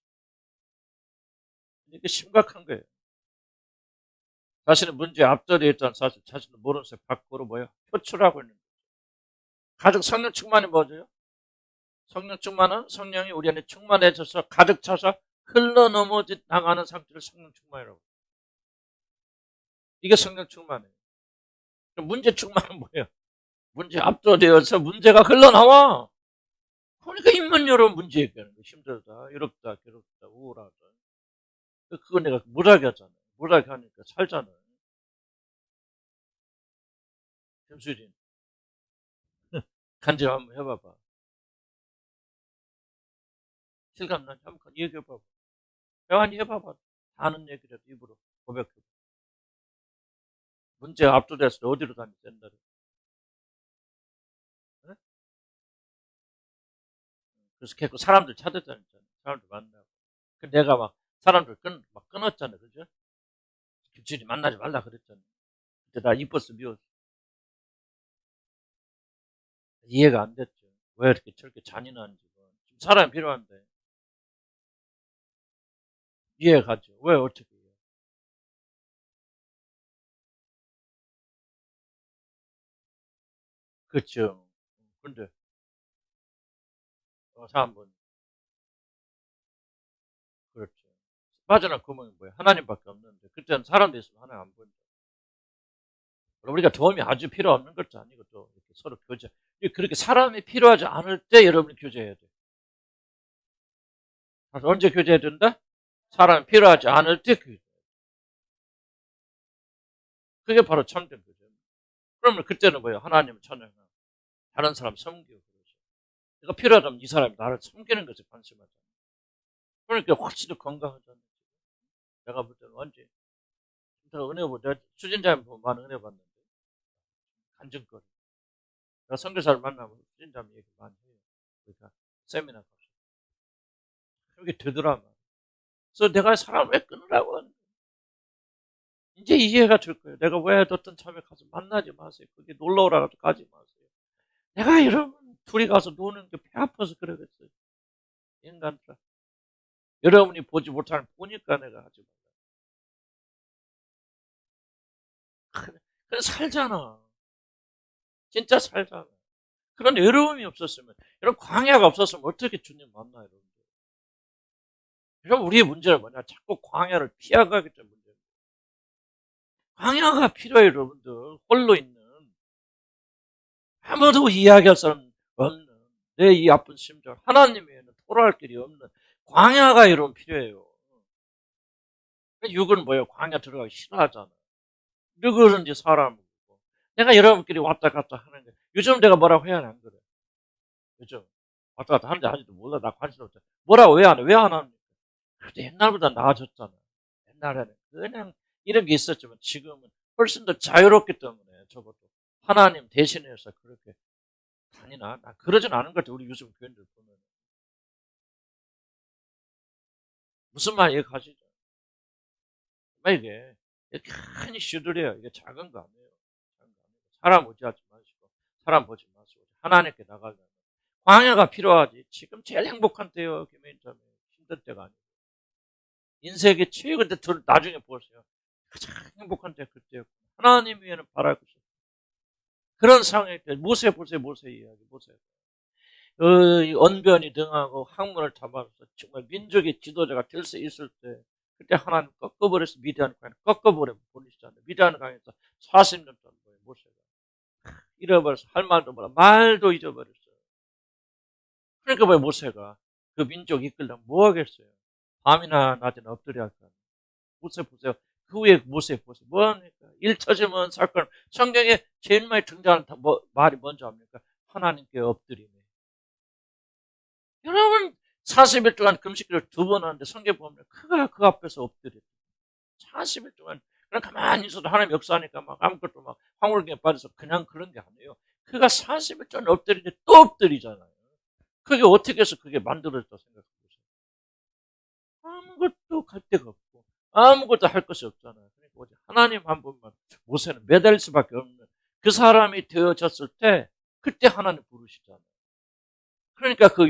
이게 심각한 거예요. 자신의 문제에 압도되어 있다는 사실, 자신도 모르는 새 밖으로 표출하고 있는 거예요. 가득 성령 충만이 뭐죠? 성령 충만은 성령이 우리 안에 충만해져서 가득 차서 흘러 넘어 나가는 상태를 성령 충만이라고. 이게 성령 충만이에요. 문제 충만은 뭐예요? 문제 압도되어서 문제가 흘러나와. 그러니까 입만 열어 문제 얘기하는 거예요. 힘들다, 이롭다, 괴롭다, 우울하다. 그거 내가 못하게 하잖아요. 못하게 하니까 살잖아요. 김수진, 간증 한번 해봐봐. 실감나? 한번 얘기해봐봐. 대화니 해봐봐. 아는 얘기라도 입으로 고백해봐. 문제가 압도돼서 어디로 다니면 된다. 네? 그래서 계속 사람들 찾았잖아요. 사람들 만나고. 내가 막 사람들 막 끊었잖아요. 그죠? 김수진이 만나지 말라 그랬잖아요. 그때 나 이뻐서 미웠어. 이해가 안 됐죠. 왜 이렇게 저렇게 잔인한지. 지금 사람이 필요한데. 이해가 가죠. 왜 어떻게 해요? 그렇죠. 근데 사람은 그렇죠. 빠져난 구멍이 뭐야? 하나님밖에 없는데 그때는 사람도 있으면 하나님 안 보인다. 우리가 도움이 아주 필요 없는 것도 아니고 또 이렇게 서로 교제. 그렇게 사람이 필요하지 않을 때 여러분이 교제해야 돼. 언제 교제해야 된다? 사람이 필요하지 않을 때 교제. 그게 바로 참된 교제입니다. 그러면 그때는 뭐예요? 하나님을 찬양하고 다른 사람 섬기고 그러죠. 내가 필요하다면 이 사람이 나를 섬기는 것에 관심하잖아. 그러니까 확실히 건강하잖아. 내가 볼 때는 언제 내가 은혜 보자. 수진자님 보면 많은 은혜 받는데 간증거리. 내가 선교사를 만나면 수진자님 얘기 많이 해요. 그러니까 세미나 가서 그게 되더라고. 그래서 내가 사람 왜 끊으라고 하는 거야. 이제 이해가 될 거예요. 내가 왜 어떤 참에 가서 만나지 마세요. 그게 놀러 오라고 가지 마세요. 내가 여러분 둘이 가서 노는 게 배 아파서 그러겠어요. 인간들. 여러분이 보지 못하는 보니까 내가 하지 말라. 그래 살잖아. 진짜 살잖아. 그런 외로움이 없었으면, 이런 광야가 없었으면 어떻게 주님 만나요, 여러분들? 여러분, 우리의 문제는 뭐냐? 자꾸 광야를 피해가기 때문에 문제예요. 광야가 필요해요, 여러분들. 홀로 있는. 아무도 이야기할 사람 없는, 내 이 아픈 심정, 하나님 외에는 토로할 길이 없는 광야가 여러분 필요해요. 육은 뭐예요? 광야 들어가기 싫어하잖아. 누구든지 사람이고. 내가 여러분끼리 왔다 갔다 하는 게, 요즘 내가 뭐라고 해야 안 그래? 요즘 왔다 갔다 하는지 하지도 몰라. 나 관심 없잖아. 뭐라고 왜 안 해? 왜 안 합니까? 그래도 옛날보다 나아졌잖아. 옛날에는 그냥 이런 게 있었지만 지금은 훨씬 더 자유롭기 때문에 적어도 하나님 대신해서 그렇게 다니나? 나 그러진 않은 것 같아. 우리 요즘 교인들 보면. 무슨 말 이해가시죠? 이게 큰 이슈들이에요. 이게 작은 거 아니에요. 작은 거 아니에요. 사람 의지하지 마시고 사람 보지 마시고 하나님께 나가려면 광야가 필요하지. 지금 제일 행복한 때요. 김혜인자매. 힘든 때가 아니고. 인생의 최고 때 나중에 보세요. 가장 행복한 때 그때요. 하나님 위에는 바랄 것이 없어요. 그런 상황일 때 모세 보세요. 모세 이야기 보세요. 언변이 등하고 학문을 담아서 정말 민족의 지도자가 될 수 있을 때 그때 하나님 꺾어버려서 미디안 강에 꺾어버려 버리시잖아요. 미디안 강에서 40년 동안 모세가 잃어버려서 할 말도 몰라 말도 잊어버렸어요. 그러니까 왜 모세가 그 민족 이끌려면 뭐 하겠어요? 밤이나 낮이나 엎드려 할 거예요. 모세 보세요. 그 후에 모세 보세요. 뭐 합니까? 일처지면 사건. 성경에 제일 많이 등장하는 말이 뭔지 압니까? 하나님께 엎드리네. 여러분 40일 동안 금식기를 2번 하는데 성경 보면 그가 그 앞에서 엎드려. 40일 동안 그냥 가만히 있어도 하나님 역사하니까 막 아무것도 막 황홀경에 빠져서 그냥 그런 게 아니에요. 그가 40일 동안 엎드리는데 또 엎드리잖아요. 그게 어떻게 해서 그게 만들어졌다 생각해 보세요. 아무것도 갈 데가 없고 아무것도 할 것이 없잖아요. 그러니까 하나님 한 분만 모세는 매달릴 수밖에 없는 그 사람이 되어졌을 때 그때 하나님 부르시잖아요. 그러니까 그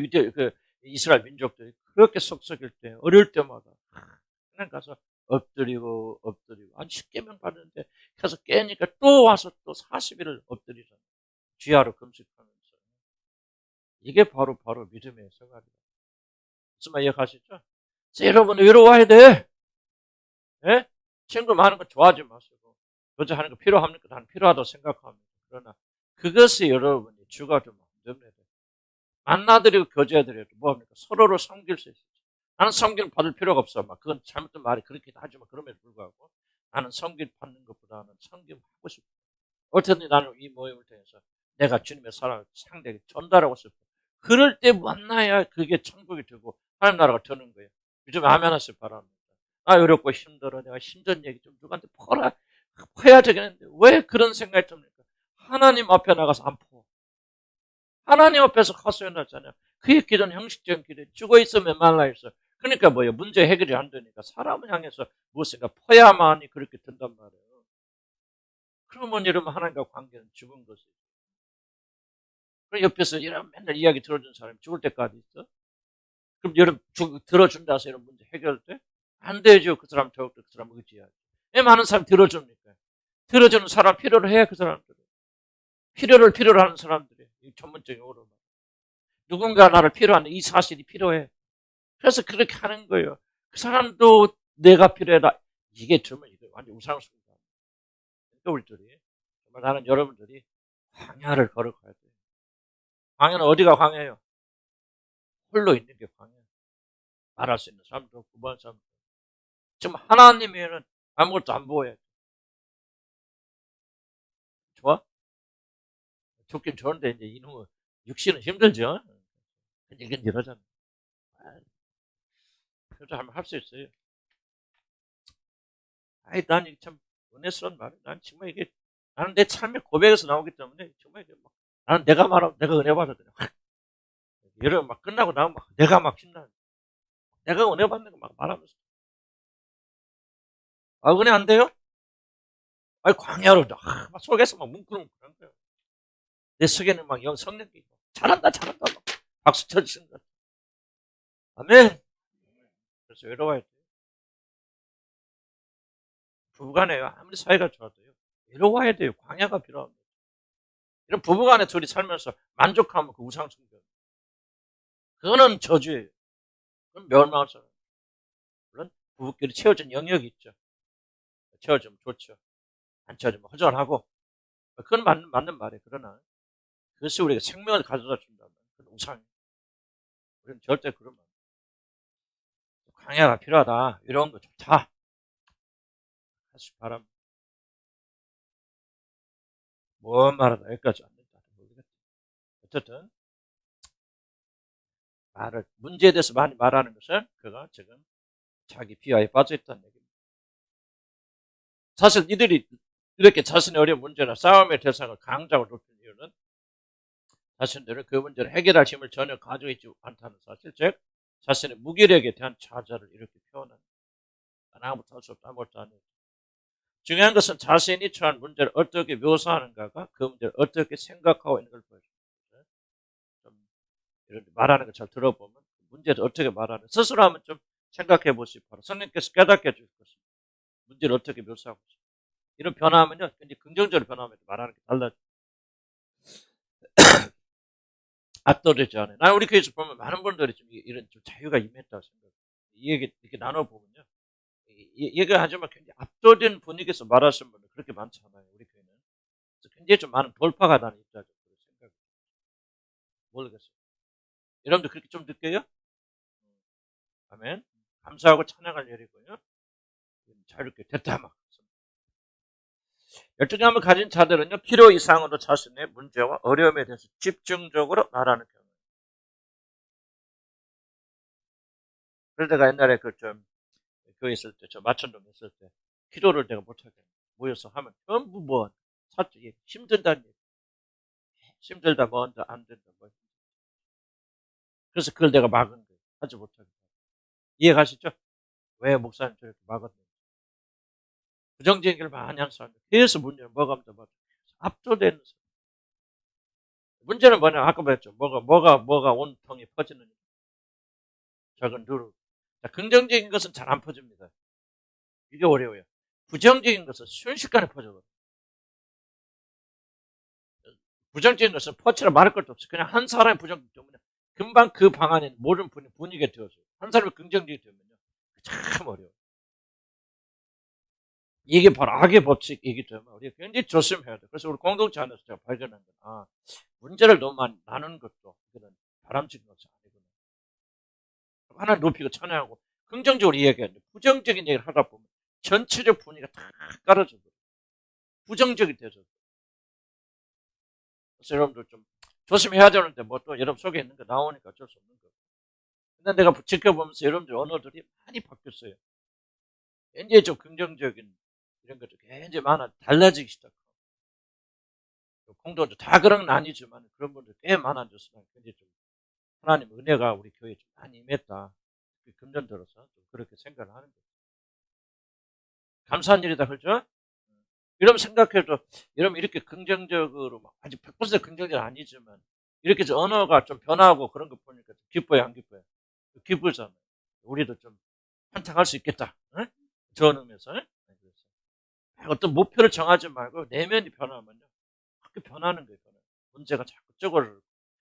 이스라엘 민족들이 그렇게 속썩일 때 어려울 때마다 그냥 가서 엎드리고 한 10개명 받는데 가서 깨니까 또 와서 또 40일을 엎드리잖아요. 주야로 금식하면서. 이게 바로 믿음의 생활이다. 무슨 말 이해가시죠? 여러분 외로워야 돼. 예? 친구 많은 거 좋아하지 마시고 교제하는 거 필요합니까? 난 필요하다고 생각합니다. 그러나 그것이 여러분이 주가 좀 안 됩니다. 만나드리고 교제해드려도 뭐합니까? 서로를 섬길 수 있어요. 나는 섬기를 받을 필요가 없어. 막 그건 잘못된 말이 그렇게 하지만 그럼에도 불구하고 나는 섬길 받는 것보다는 섬김하고 싶어. 어쨌든 나는 이 모임을 통해서 내가 주님의 사랑을 상대에게 전달하고 싶어. 그럴 때 만나야 그게 천국이 되고 하나님 나라가 되는 거예요. 요즘 아멘 하시기 바랍니다. 나 어렵고 힘들어. 내가 힘든 얘기 좀 누구한테 퍼야 되겠는데 왜 그런 생각이 듭니까? 하나님 앞에 나가서 안 퍼. 하나님 앞에서 하소연하잖아요. 그의 기도는 형식적인 기도, 죽어 있으면 말라 있어. 그러니까 뭐예요? 문제 해결이 안 되니까 사람을 향해서 무엇인가 퍼야만이 그렇게 된단 말이에요. 그러면 여러분 하나님과 관계는 죽은 것이에요. 그럼 옆에서 이런 맨날 이야기 들어준 사람이 죽을 때까지 있어? 그럼 여러분 들어준다 해서 이런 문제 해결돼? 안 되죠. 그 사람 더욱더 그 사람 의지하죠. 왜 많은 사람 들어줍니까? 들어주는 사람 필요로 해, 그 사람들은. 필요로 하는 사람들이. 전문적인 용어로. 누군가 나를 필요하는 이 사실이 필요해. 그래서 그렇게 하는 거예요. 그 사람도 내가 필요해다. 이게 정말 이거 완전 우상숭배다. 그러니까 우리들이 정말 나는 여러분들이 광야를 걸어가야 돼요. 광야는 어디가 광야예요? 홀로 있는 게 광야예요. 말할 수 있는 사람도 없고 뭐 하는 사람도 없고. 지금 하나님에는 아무것도 안 보여요. 좋아? 좋긴 좋은데 이제 이놈의 육신은 힘들죠. 근질근질하잖아. 그래도 한번 할 수 있어요. 아이, 난 이게 참 은혜스러운 말이야. 난 정말 이게 나는 내 삶의 고백에서 나오기 때문에 정말 이게 막 나는 내가 말하면 내가 은혜 받아야 돼. 여러분 막 끝나고 나면 막 내가 막 신나. 내가 은혜 받는 거 막 말하면서 은혜 안 돼요? 아이 광야로 막 속에서 막 뭉클뭉클한 거예요. 내 속에는 막 성령이 잘한다 막 박수 쳐주시는 거야. 아멘. 그래서 외로워야 돼. 부부간에 아무리 사이가 좋아도요. 외로워야 돼요. 광야가 필요합니다. 이런 부부간에 둘이 살면서 만족하면 그 우상숭배. 그거는 저주예요. 그건 멸망할 사람. 물론 부부끼리 채워진 영역이 있죠. 채워주면 좋죠. 안 채워주면 허전하고. 그건 맞는 말이에요. 그러나 그것이 우리가 생명을 가져다 준다면 그건 우상이에요. 우리는 절대 그런 말. 강야가 필요하다. 이런 거 좋다. 하시기 바랍니다. 뭔 말하다 여기까지 왔는지 모르겠다. 어쨌든 문제에 대해서 많이 말하는 것은 그가 지금 자기 비하에 빠져있다는 얘기입니다. 사실 이들이 이렇게 자신의 어려운 문제나 싸움의 대상을 강자로 높인 이유는 자신들은 그 문제를 해결할 힘을 전혀 가지고 있지 않다는 사실, 즉 자신의 무기력에 대한 좌절을 이렇게 표현합니다. 아무것도 할 수 없다, 아무것도 안 해. 중요한 것은 자신이 처한 문제를 어떻게 묘사하는가가 그 문제를 어떻게 생각하고 있는 걸 보여줍니다. 좀 이런 말하는 거 잘 들어보면 문제를 어떻게 말하는, 스스로 한번 좀 생각해 보시기 바랍니다. 성령께서 깨닫게 해줄 것입니다. 문제를 어떻게 묘사하고 있습니다. 이런 변화하면요, 굉장히 긍정적으로 변화하면 말하는 게 달라져요. 압도되지 않아요. 나 우리 교회에서 보면 많은 분들이 좀 이런 좀 자유가 임했다고 생각해요. 이 얘기 이렇게 나눠보면요. 얘기하지만 굉장히 압도된 분위기에서 말하시는 분들 그렇게 많지 않아요. 우리 교회는. 그래서 굉장히 좀 많은 돌파가 나는 입장이라고 생각해요. 모르겠어요. 여러분들 그렇게 좀 느껴요? 아멘. 감사하고 찬양할 일이고요. 자유롭게 됐다 막. 열정함을 가진 자들은요, 필요 이상으로 자신의 문제와 어려움에 대해서 집중적으로 말하는 경우예요. 그래서 내가 옛날에 교회 있을 때, 저 마천동 있을 때, 기도를 내가 못하게 모여서 하면 전부 뭐, 사지, 힘든다는 얘기. 힘들다, 뭐 한다, 안 된다, 뭐. 그래서 그걸 내가 막은 거예요. 하지 못하게. 이해가시죠? 왜 목사님 저렇게 막았는지. 부정적인 걸 많이 하는 사람들. 계속 문제는 뭐가 없다, 압도되는 사람. 문제는 뭐냐, 아까 말했죠. 뭐가 온통이 퍼지느냐. 작은 누르. 자, 긍정적인 것은 잘 안 퍼집니다. 이게 어려워요. 부정적인 것은 순식간에 퍼져버려요. 부정적인 것은 퍼치라 말할 것도 없어요. 그냥 한 사람의 부정적 때문에 금방 그 방 안에 모든 분위기가 되어져요. 한 사람이 긍정적이 되면요. 참 어려워요. 이게 바로 악의 법칙이기 때문에 우리가 굉장히 조심해야 돼요. 그래서 우리 공동체 안에서 제가 발견한 건, 문제를 너무 많이 나누는 것도 이거는 바람직한 것이 아니구나. 하나님 높이고 찬양하고 긍정적으로 이야기해야 돼요. 부정적인 얘기를 하다 보면 전체적 분위기가 다 깔아져 버려요. 부정적이 되죠. 그래서 여러분들 좀 조심해야 되는데 뭐 또 여러분 속에 있는 거 나오니까 어쩔 수 없는 거예요. 근데 내가 지켜보면서 여러분들 언어들이 많이 바뀌었어요. 굉장히 좀 긍정적인 이런 것도 굉장히 많아 달라지기 시작하고, 공동도 다 그런 건 아니지만 그런 분들 꽤 많아졌으면 굉장히 좀 하나님 은혜가 우리 교회에 좀 많이 임했다. 금전 들어서 좀 그렇게 생각을 하는 거예요. 감사한 일이다, 그렇죠? 여러분 생각해도 여러분 이렇게 긍정적으로 아직 100% 긍정적 아니지만 이렇게 언어가 좀 변하고 그런 거 보니까 기뻐요, 안 기뻐요? 기쁘잖아요. 우리도 좀 한탕할 수 있겠다. 응? 저런 의미에서. 어떤 목표를 정하지 말고 내면이 변하면요. 그렇게 변하는 거예요. 문제가 자꾸 저걸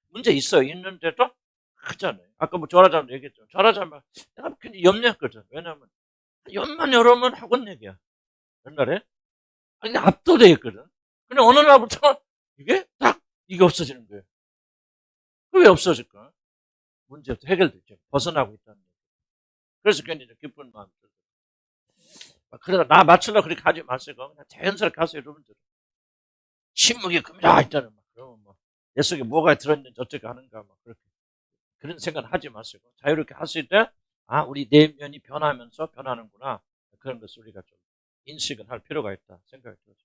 문제 있어요. 있는데도 하잖아요. 아까 뭐 전화자면 얘기했죠. 전화자면 내가 굉장히 염려했거든. 왜냐하면 연만 열으면 학원 얘기야. 옛날에 그냥 압도돼 있거든. 근데 어느 날부터 이게 딱 이게 없어지는 거예요. 왜 없어질까? 문제부터 해결되죠. 벗어나고 있다는 거예요. 그래서 굉장히 기쁜 마음이 들어요. 그러다 나 맞추려고 그렇게 하지 마세요. 그냥 자연스럽게 하세요, 여러분들. 침묵이 금이라 있다는 막 그러면 내 속에 뭐가 들었는지 어떻게 하는가 막 그렇게 그런 생각을 하지 마시고 자유롭게 하실 때 우리 내면이 변하면서 변하는구나 그런 것을 우리가 좀 인식을 할 필요가 있다 생각이 들어요.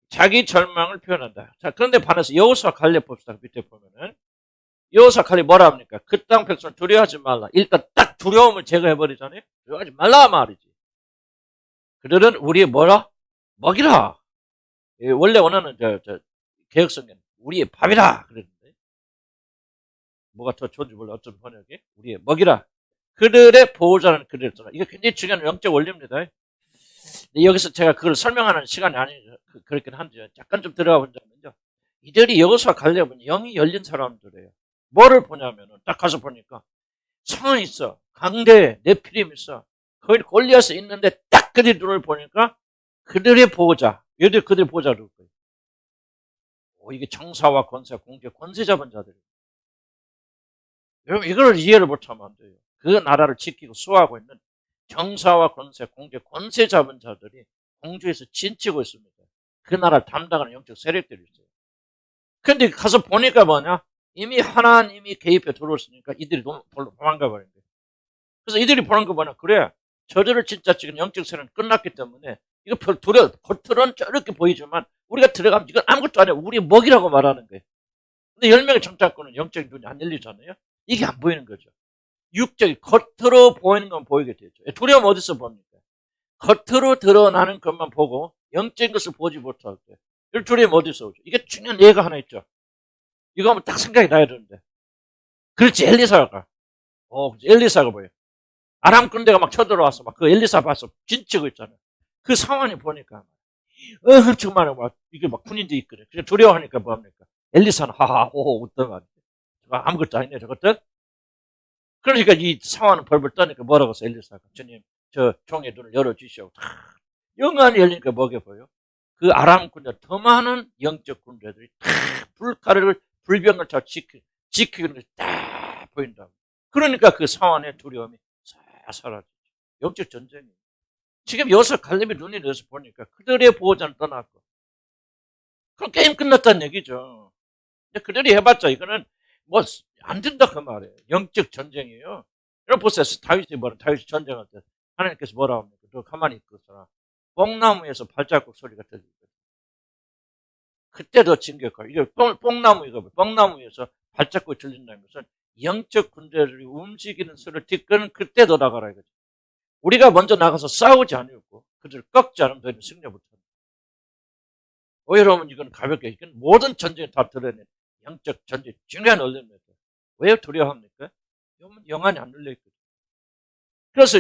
자기 절망을 표현한다. 자, 그런데 반해서 여호수아 갈렙 봅시다. 밑에 보면은 여호수아 갈렙 뭐라 합니까? 그 땅 백성을 두려워하지 말라. 일단 딱 두려움을 제거해버리잖아요. 두려워하지 말라 말이지. 그들은 우리의 뭐라? 먹이라. 원래 원하는 개혁성경 우리의 밥이라 그랬는데 뭐가 더 좋은지 몰라. 어떤 번역이 우리의 먹이라. 그들의 보호자는 그들이었더라. 이거 굉장히 중요한 영적 원리입니다. 여기서 제가 그걸 설명하는 시간이 아니죠. 그렇긴 한데 잠깐 좀 들어가 보자면요. 이들이 여호수아 갈렙은 영이 열린 사람들이에요. 뭐를 보냐면은 딱 가서 보니까 성은 있어. 강대에 네피림 있어. 거기 골리앗이 있는데 딱 그들의 눈을 보니까 그들의 보호자. 얘들 그들의 보호자를 거예요. 이게 정사와 권세, 공개, 권세 잡은 자들이에요. 여러분 이걸 이해를 못하면 안 돼요. 그 나라를 지키고 수호하고 있는 정사와 권세, 공개, 권세 잡은 자들이 공주에서 진치고 있습니다. 그 나라를 담당하는 영적 세력들이 있어요. 근데 가서 보니까 뭐냐? 이미 하나님이 개입해 들어왔으니까 이들이 도망가 버린 거예요. 그래서 이들이 보는 거 보면 그래 저들을 진짜 지금 영적 세는 끝났기 때문에 이거 별 두려워 겉으로는 저렇게 보이지만 우리가 들어가면 이건 아무것도 아니야. 우리 먹이라고 말하는 거예요. 근데 10명의 정착군은 영적인 눈이 안 열리잖아요. 이게 안 보이는 거죠. 육적이 겉으로 보이는 건 보이게 되죠. 두려움 어디서 봅니까? 겉으로 드러나는 것만 보고 영적인 것을 보지 못할 때 이 두려움 어디서 오죠? 이게 중요한 예가 하나 있죠. 이거 하면 딱 생각이 나야 되는데 그렇지 엘리사가 엘리사가 뭐예요? 아람 군대가 막 쳐들어와서 막 그 엘리사 봐서 진치고 있잖아요. 그 상황이 보니까 정말 막 이게 막 군인들이 있거든. 그래서 두려워하니까 뭐합니까? 엘리사는 하하호호 웃더만 아무것도 아니네 저것들. 그러니까 이 상황은 벌벌 떠니까 뭐라고 해서 엘리사가 주님 저 종의 눈을 열어주시오. 영안이 열리니까 뭐게 보여? 그 아람 군대 더 많은 영적 군대들이 다 불가를 불병을 다 지키는 것이 딱 보인다고. 그러니까 그 상황의 두려움이 싹 사라지죠. 영적 전쟁이. 지금 여기서 갈렙이 눈이 내서 보니까 그들의 보호자는 떠났고 그럼 게임 끝났다는 얘기죠. 근데 그들이 해봤자 이거는 뭐 안 된다 그 말이에요. 영적 전쟁이에요. 여러분 보세요. 다윗이 전쟁할 때 하나님께서 뭐라고 합니까? 너 가만히 있거라. 뽕나무에서 발자국 소리가 들리거든. 그때 더 진격하고 이게 뽕나무에서 발자국이 들린다는 것은 영적 군대들이 움직이는 소리를 듣고는 그때 더 나가라 이거죠. 우리가 먼저 나가서 싸우지 않고 그들을 꺾지 않으면 너희는 승리 못한다. 여러분 이건 가볍게 이건 모든 전쟁에 다 드러낸 영적 전쟁 중요한 원리입니다. 왜 두려워합니까? 영안이 안 열려있거든. 그래서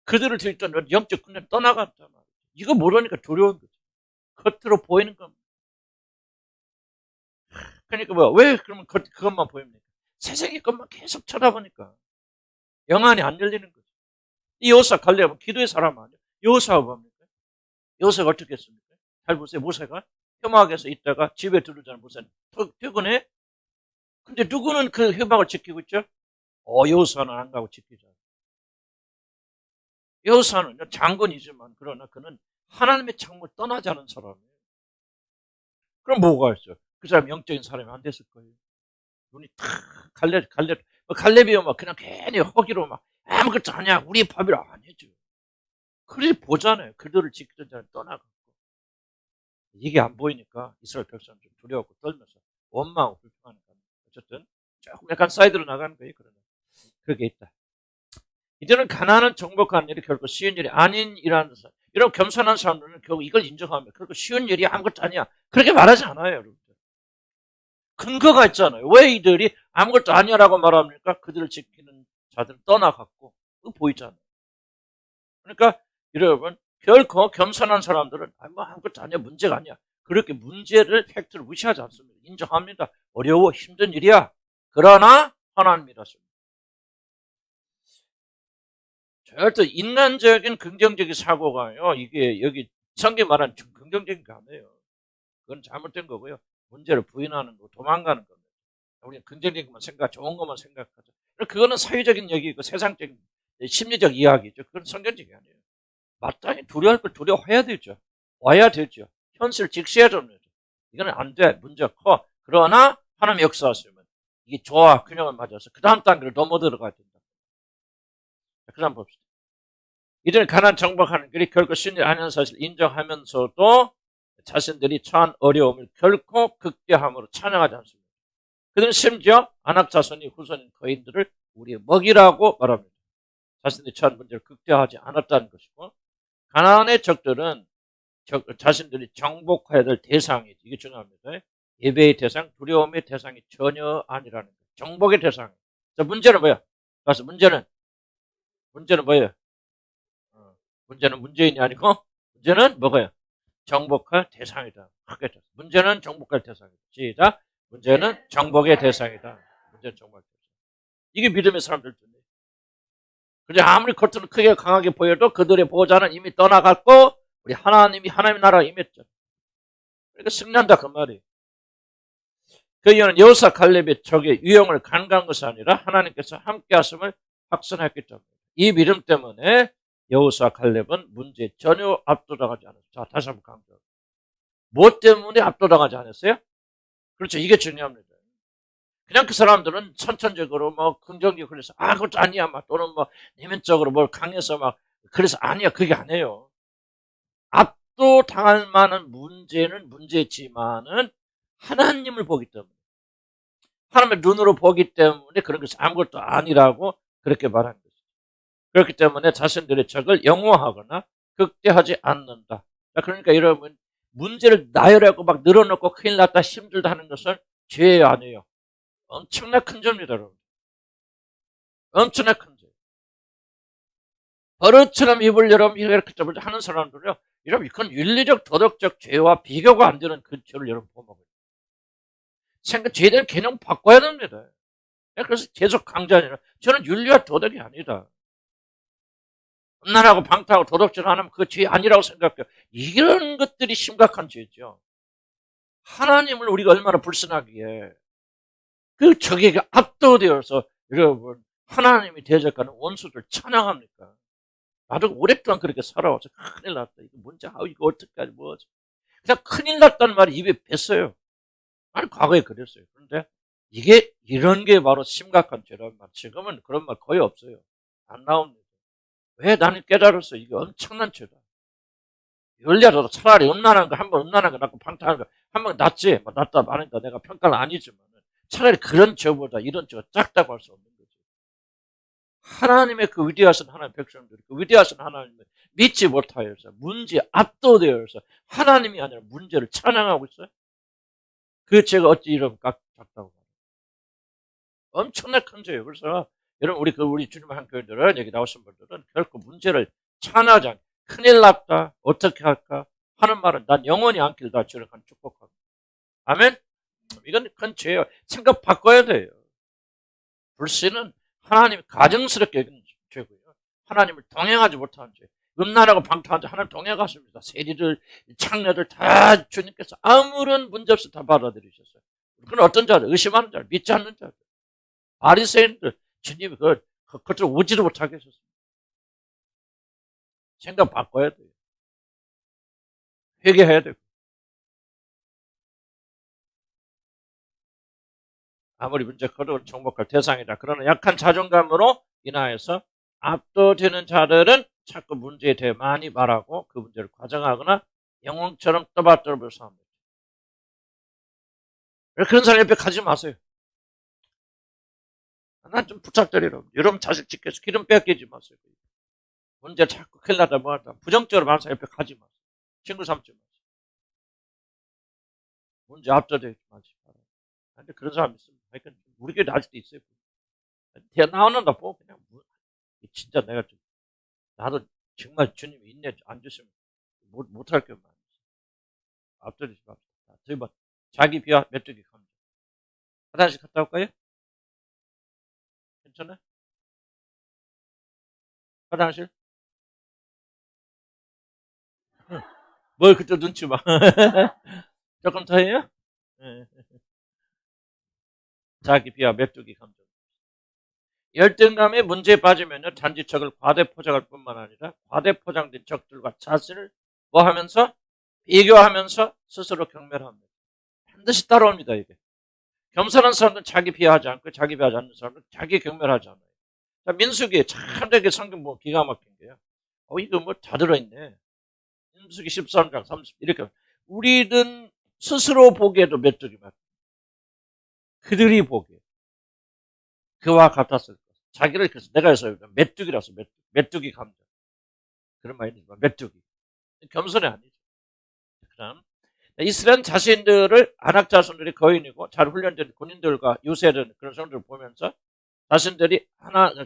그들을 들던 영적 군대는 떠나갔단 말이에요. 이거 모르니까 두려운 거죠. 겉으로 보이는 겁니다. 그러니까 왜 그러면 그것만 보입니까? 세상의 것만 계속 쳐다보니까 영안이 안 열리는 거죠. 이 여호사 갈렙은 기도의 사람 아니에요. 여호사가 뭡니까? 여호사가 어떻게 했습니까? 잘 보세요. 모세가 회막에서 있다가 집에 들어오자는 모세는 퇴근해. 근데 누구는 그 회막을 지키고 있죠? 여호사는 안 가고 지키죠. 여호사는 장군이지만 그러나 그는 하나님의 창문을 떠나지 않은 사람이에요. 그럼 뭐가 있어요? 그 사람 영적인 사람이 안 됐을 거예요. 눈이 탁 갈렙이 막 그냥 괜히 허기로 막 아무것도 아니야. 우리 밥이라 아니죠. 그래 보잖아요. 그들을 지키던 자는 떠나갔고 이게 안 보이니까 이스라엘 백성은 좀 두려웠고 떨면서 원망하고 불평하는 겁니다. 어쨌든 조금 약간 사이드로 나가는 거예요. 그러나 그게 있다. 이들은 가난한 정복하는 일이 결코 쉬운 일이 아닌 일이라는 사람. 이런 겸손한 사람들은 결국 이걸 인정하면 결코 쉬운 일이 아무것도 아니야. 그렇게 말하지 않아요, 여러분들. 근거가 있잖아요. 왜 이들이 아무것도 아니야라고 말합니까? 그들을 지키는 자들은 떠나갔고 그거 보이잖아요. 그러니까 여러분 결코 겸손한 사람들은 아무것도 아니야, 문제가 아니야. 그렇게 문제를 팩트를 무시하지 않습니다. 인정합니다. 어려워 힘든 일이야. 그러나 하나님이라십니다. 절대 인간적인 긍정적인 사고가요. 이게 여기 성경 말하는 긍정적인 게 아니에요. 그건 잘못된 거고요. 문제를 부인하는 거, 도망가는 겁니다. 우리는 긍정적인 것만 좋은 것만 생각하죠. 그거는 사회적인 얘기고 세상적인 심리적 이야기죠. 그건 성경적이 아니에요. 마땅히 두려워할 걸 두려워해야 되죠. 와야 되죠. 현실을 직시해야 됩니다. 이거는 안 돼. 문제가 커. 그러나 하나님 역사하시면 이게 좋아. 균형을 맞아서 그 다음 단계를 넘어 들어가야 된다. 그 다음 봅시다. 이들은 가난 정복하는 길이 결코 쉬운 일 아니라는 사실을 인정하면서도 자신들이 처한 어려움을 결코 극대함으로 찬양하지 않습니다. 그들은 심지어 안악 자손이 후손인 거인들을 우리의 먹이라고 말합니다. 자신들이 처한 문제를 극대화하지 않았다는 것이고 가난의 적들은 자신들이 정복해야 될 대상이지. 이게 중요합니다. 예배의 대상, 두려움의 대상이 전혀 아니라는 거예요. 정복의 대상. 자, 문제는 뭐야? 그래서 문제는 뭐예요? 문제는 문재인이 아니고 문제는 뭐가요? 정복할 대상이다. 문제는 정복할 대상이다. 시작. 문제는 정복의 대상이다. 문제는 정복의 대상. 이게 믿음의 사람들 중에. 그런데 아무리 겉으로 크게 강하게 보여도 그들의 보호자는 이미 떠나갔고 우리 하나님의 나라에 임했죠. 그러니까 승리한다 그 말이에요. 그 이유는 여호사 갈렙의 적의 유형을 간과한 것이 아니라 하나님께서 함께 하심을 확신했기 때문에 이 믿음 때문에 여호사 갈렙은 문제에 전혀 압도당하지 않았어요. 자, 다시 한번 강조합니다. 뭐 때문에 압도당하지 않았어요? 그렇죠. 이게 중요합니다. 그냥 그 사람들은 선천적으로 뭐 긍정적으로 그래서 그것도 아니야 막 또는 뭐 내면적으로 뭘 강해서 막 그래서 아니야 그게 아니에요. 압도당할 만한 문제는 문제지만은 하나님을 보기 때문에 하나님의 눈으로 보기 때문에 그런 것이 아무것도 아니라고 그렇게 말하는 거죠. 그렇기 때문에 자신들의 적을 영워하거나 극대하지 않는다. 그러니까 여러분 문제를 나열하고 막 늘어놓고 큰일 났다 힘들다 하는 것은 죄 아니에요. 엄청나 큰 죄입니다, 여러분. 엄청나 큰 죄. 버릇처럼 입을 여러분 이렇게 하는 사람들은요, 여러분 이건 윤리적 도덕적 죄와 비교가 안 되는 그 죄를 여러분 보면 죄에 대한 개념 바꿔야 됩니다. 그래서 계속 강조하잖아요. 저는 윤리와 도덕이 아니다. 음란하고 방탕하고 도덕질 안 하면 그 죄 아니라고 생각해요. 이런 것들이 심각한 죄죠. 하나님을 우리가 얼마나 불순하기에 그 적에게 압도되어서 여러분 하나님이 대적하는 원수들 찬양합니까? 나도 오랫동안 그렇게 살아와서 큰일 났다. 이거 뭔지 이거 어떡하지 뭐지? 그냥 큰일 났다는 말이 입에 뱄어요. 아니 과거에 그랬어요. 그런데 이게 이런 게 바로 심각한 죄란 말. 지금은 그런 말 거의 없어요. 안 나옵니다. 왜 나는 깨달았어? 이게 엄청난 죄다. 열려도 차라리 음란한 거, 한번 음란한 거 낫고 방탕한 거, 한번 낫지. 뭐 낫다, 말한다. 내가 평가는 아니지만. 차라리 그런 죄보다 이런 죄가 작다고 할 수 없는 거죠. 하나님의 그 위대하신 하나님 백성들이 그 위대하신 하나님을 믿지 못하여서 문제에 압도되어서 하나님이 아니라 문제를 찬양하고 있어요. 그 죄가 어찌 이런 작다고. 엄청나게 큰 죄예요. 그래서 여러분 우리 주님의 한 교회들은 여기 나오신 분들은 결코 문제를 찬하지 않고 큰일 났다 어떻게 할까 하는 말은 난 영원히 안길 다 주를 축복합니다. 아멘. 이건 큰 죄예요. 생각 바꿔야 돼요. 불신은 하나님이 가증스럽게 여기는 죄고요. 하나님을 동행하지 못하는 죄. 음란하고 방탕한 죄 하나님 동행하십니다. 세리들 창녀들 다 주님께서 아무런 문제 없이 다 받아들이셨어요. 그건 어떤 자들? 의심하는 자들, 믿지 않는 자들. 바리새인들 주님이 그것을 오지도 못하게 하셨습니다. 생각 바꿔야 돼요. 회개해야 되고. 아무리 문제 커도 정복할 대상이다. 그러나 약한 자존감으로 인하여서 압도되는 자들은 자꾸 문제에 대해 많이 말하고 그 문제를 과장하거나 영웅처럼 떠받들면서 합니다. 그런 사람 옆에 가지 마세요. 난 좀 부탁드리라. 여러분 자식 지켜서 기름 뺏기지 마세요. 문제 자꾸 큰일 나다 뭐하다. 부정적으로 많은 사람 옆에 가지 마세요. 친구 삼지 마세요. 문제 압도되지 마시고. 근데 그런 사람 있습니다. 그러니까 우리 교회 아직도 있어요. 대학 나오는다 보고 그냥 진짜 내가 좀 나도 정말 주님이 인내 안 주시면 못할 것만 압도되지 맙시다. 저희 봐 자기 비하 메뚜기 감정. 화장실 갔다 올까요? 괜찮아? 화장실? 응. 뭘 그때 눈치 봐. 조금 더 해요? 네. 자기 비하 메뚜기 감정. 열등감에 문제에 빠지면요, 단지 적을 과대포장할 뿐만 아니라 과대포장된 적들과 자신을 뭐 하면서? 비교하면서 스스로 경멸합니다. 반드시 따라옵니다, 이게. 겸손한 사람들은 자기 비하하지 않고 자기 비하하지 않는 사람은 자기 경멸하지 않아요. 자, 민수기 참 되게 성경 보면 기가 막힌 게요. 이거 뭐 다 들어있네. 민수기 13장 30 이렇게. 우리는 스스로 보기에도 메뚜기 같아. 그들이 보기에 그와 같았을 것. 자기를 그래서 내가 해서 메뚜기라서 메뚜기 감정. 그런 말이 있지만 메뚜기. 겸손이 아니죠. 그럼 이스라엘 자신들을 안악 자손들이 거인이고 잘 훈련된 군인들과 유세된 그런 사람들을 보면서 자신들이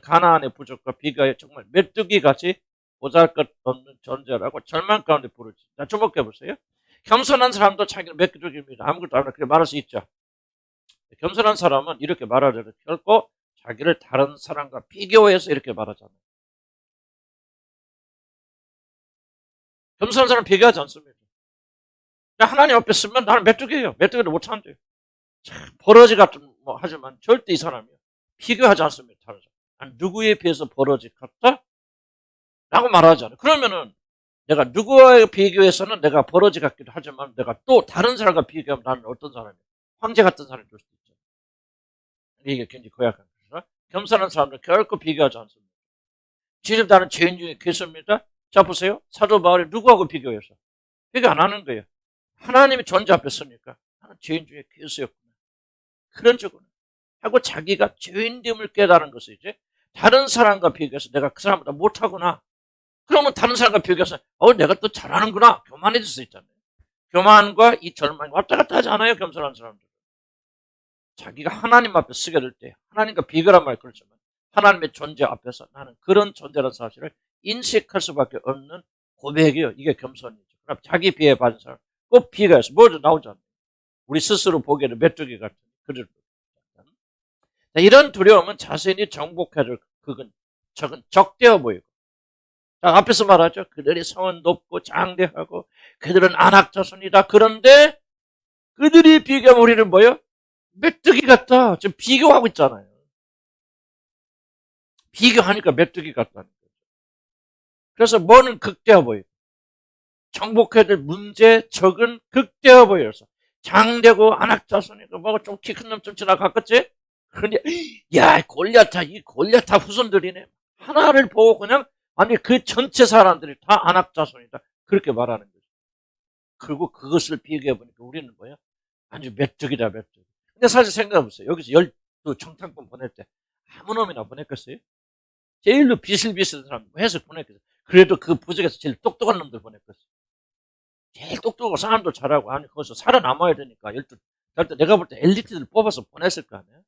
가나안의 부족과 비교해 정말 메뚜기같이 보잘것없는 존재라고 절망 가운데 부르지. 자, 주목해 보세요. 겸손한 사람도 자기는 메뚜기입니다. 아무것도 안 해. 그렇게 말할 수 있죠. 겸손한 사람은 이렇게 말하려면 결코 자기를 다른 사람과 비교해서 이렇게 말하잖아요. 겸손한 사람은 비교하지 않습니다. 하나님 앞에 쓰면 나는 메뚜기예요. 메뚜기를 못하는데요. 버러지 같은 뭐 하지만 절대 이 사람이요. 비교하지 않습니다. 다른 사람. 누구에 비해서 버러지 같다? 라고 말하잖아요. 그러면은 내가 누구와의 비교해서는 내가 버러지 같기도 하지만 내가 또 다른 사람과 비교하면 나는 어떤 사람이에요? 황제 같은 사람이 될 수도 있죠. 이게 굉장히 고약한 거죠. 겸손한 사람들 결코 비교하지 않습니다. 지금 다른 죄인 중에 계십니다. 자, 보세요. 사도 바울이 누구하고 비교해서? 비교 안 하는 거예요. 하나님이 존재 앞에 서니까 하나 죄인 중에 괴수였구나. 그런 적은 하고 자기가 죄인됨을 깨달은 것을 이제 다른 사람과 비교해서 내가 그 사람보다 못하구나. 그러면 다른 사람과 비교해서 내가 또 잘하는구나. 교만해질 수 있잖아요. 교만과 이 절망이 왔다 갔다 하지 않아요. 겸손한 사람들. 자기가 하나님 앞에 서게 될 때 하나님과 비교란 말 그렇지만 하나님의 존재 앞에서 나는 그런 존재라는 사실을 인식할 수밖에 없는 고백이에요. 이게 겸손이죠. 그럼 자기 비하에 받은 사람 꼭 비교해서 뭐도 나오잖아요. 우리 스스로 보기에는 메뚜기 같은 그런 이런 두려움은 자신이 정복해줄 적은 적대어 보이고 자, 앞에서 말하죠. 그들이 성은 높고 장대하고 그들은 안악자손이다. 그런데 그들이 비교하면 우리는 뭐예요? 메뚜기 같다. 지금 비교하고 있잖아요. 비교하니까 메뚜기 같다는 거죠. 그래서 뭐는 극대어 보이고 정복해야 될 문제 적은 극대어 보여서 장대고 안악자손이고 뭐가 좀 키 큰 놈 좀 지나갔겠지? 그런데 야 이 골리앗 후손들이네. 하나를 보고 그냥 아니 그 전체 사람들이 다 안악자손이다. 그렇게 말하는 거죠. 그리고 그것을 비교해 보니까 우리는 뭐야? 아주 메뚜기다 메뚜기. 근데 사실 생각해보세요. 여기서 12청탁권 보낼 때 아무 놈이나 보냈겠어요? 제일로 비실비실한 사람 해서 보냈겠어요. 그래도 그 부족에서 제일 똑똑한 놈들 보냈겠어요. 제일 똑똑하고 사람도 잘하고 아니 거기서 살아남아야 되니까 내가 볼 때 엘리트들 뽑아서 보냈을 거 아니에요?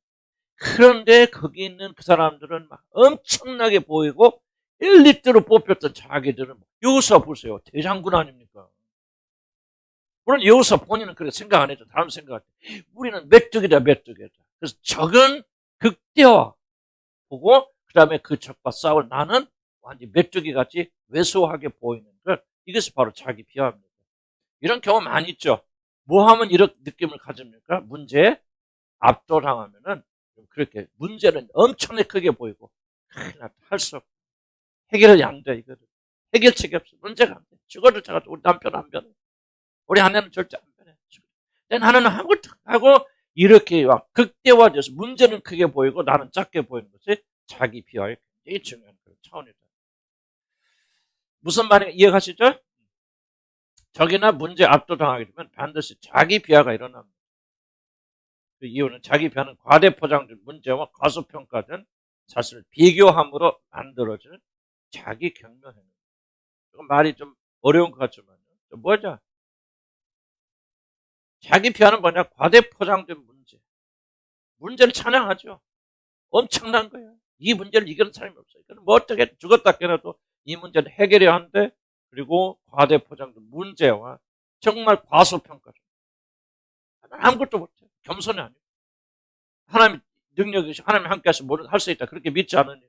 그런데 거기 있는 그 사람들은 막 엄청나게 보이고 엘리트로 뽑혔던 자기들은 여기서 보세요. 대장군 아닙니까? 물론 여기서 본인은 그렇게 생각 안 했죠. 다른 생각할 때 우리는 메뚜기다 메뚜기다. 그래서 적은 극대화 보고 그 다음에 그 적과 싸울 나는 완전 메뚜기같이 왜소하게 보이는 것 이것이 바로 자기 비하입니다. 이런 경험 많이 있죠. 뭐 하면 이런 느낌을 가집니까? 문제에 압도당하면은 그렇게 문제는 엄청나게 크게 보이고 할 수 없고 해결이 안 돼. 이거를 해결책이 없어. 문제가 안 돼. 죽어도 제가 우리 남편 안 변해. 우리 아내는 절대 안 변해. 나는 아무것도 하고 이렇게 극대화돼서 문제는 크게 보이고 나는 작게 보이는 것이 자기 비하의 굉장히 중요한 그런 차원이다. 무슨 말인가 이해가시죠? 적이나 문제에 압도당하게 되면 반드시 자기 비하가 일어납니다. 그 이유는 자기 비하는 과대포장된 문제와 과소평가된 자신을 비교함으로 만들어지는 자기 격려행위. 말이 좀 어려운 것 같지만 뭐죠? 자기 비하는 뭐냐? 과대포장된 문제. 문제를 찬양하죠. 엄청난 거예요. 이 문제를 이기는 사람이 없어요. 뭐 어떻게 죽었다 깨어나도 이 문제는 해결해야 하는데 그리고 과대포장된 문제와 정말 과소평가죠. 아무것도 못해. 겸손이 아니고. 하나님 능력이 하나님 함께하시면 뭐든 할 수 있다. 그렇게 믿지 않으니까.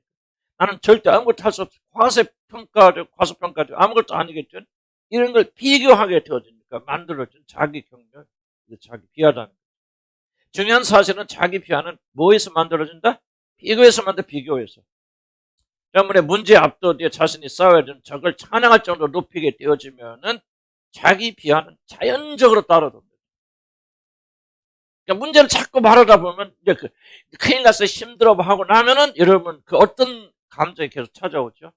나는 절대 아무것도 할 수 없어. 과소평가되고 아무것도 아니겠죠. 이런 걸 비교하게 되어지니까 만들어진 자기 격려, 자기 비하다는 거죠. 중요한 사실은 자기 비하는 뭐에서 만들어진다? 비교에서 비교에서. 때문에 문제에 압도되어 자신이 싸워야 되는 적을 찬양할 정도로 높이게 되어지면은 자기 비하는 자연적으로 따라듭니다. 그러니까 문제를 자꾸 말하다 보면 이제 큰일 나서 힘들어 하고 나면은 여러분 그 어떤 감정이 계속 찾아오죠?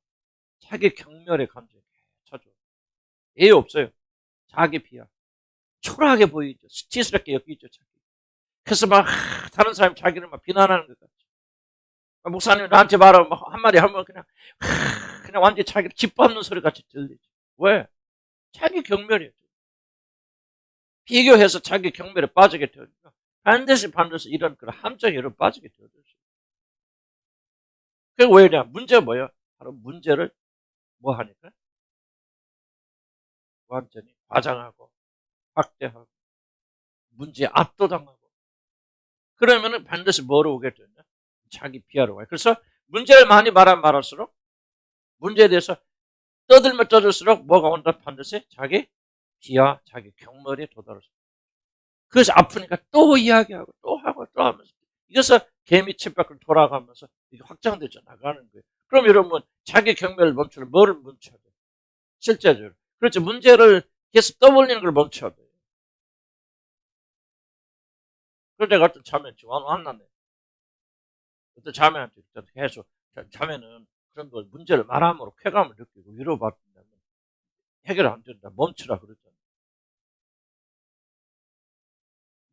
자기 경멸의 감정이 찾아오죠. 예의 없어요. 자기 비하. 초라하게 보이죠. 수치스럽게 여기죠. 자기. 그래서 막 다른 사람이 자기를 막 비난하는 것 같죠. 목사님 나한테 말하면 한마디 하면 그냥 완전히 자기를 기뻐하는 소리 같이 들리죠. 왜? 자기 경멸이에요. 비교해서 자기 경멸에 빠지게 되니까 반드시 이런 그런 함정에 빠지게 되죠. 그게 왜냐? 문제가 뭐예요? 바로 문제를 뭐 하니까? 완전히 과장하고 확대하고 문제에 압도당하고 그러면은 반드시 뭐로 오게 되냐? 자기 비하로 와요. 그래서 문제를 많이 말하면 말할수록 문제에 대해서 떠들면 떠들수록 뭐가 온다? 반드시 자기 비하, 자기 경멸에 도달할 수 있어요. 그래서 아프니까 또 이야기하고 또 하고 또 하면서 이래서 개미 집 밖으로 돌아가면서 이게 확장되죠. 나가는 거예요. 그럼 여러분 자기 경멸을 멈추는 뭐를 멈춰야 돼요? 실제적으로. 그렇죠. 문제를 계속 떠올리는 걸 멈춰야 돼요. 그런데 같은 참에 지금 안 났네. 어떤 자매한테 계속, 자매는 그런 걸 문제를 말함으로 쾌감을 느끼고 위로받는다면 해결 안 된다. 멈추라 그러잖아.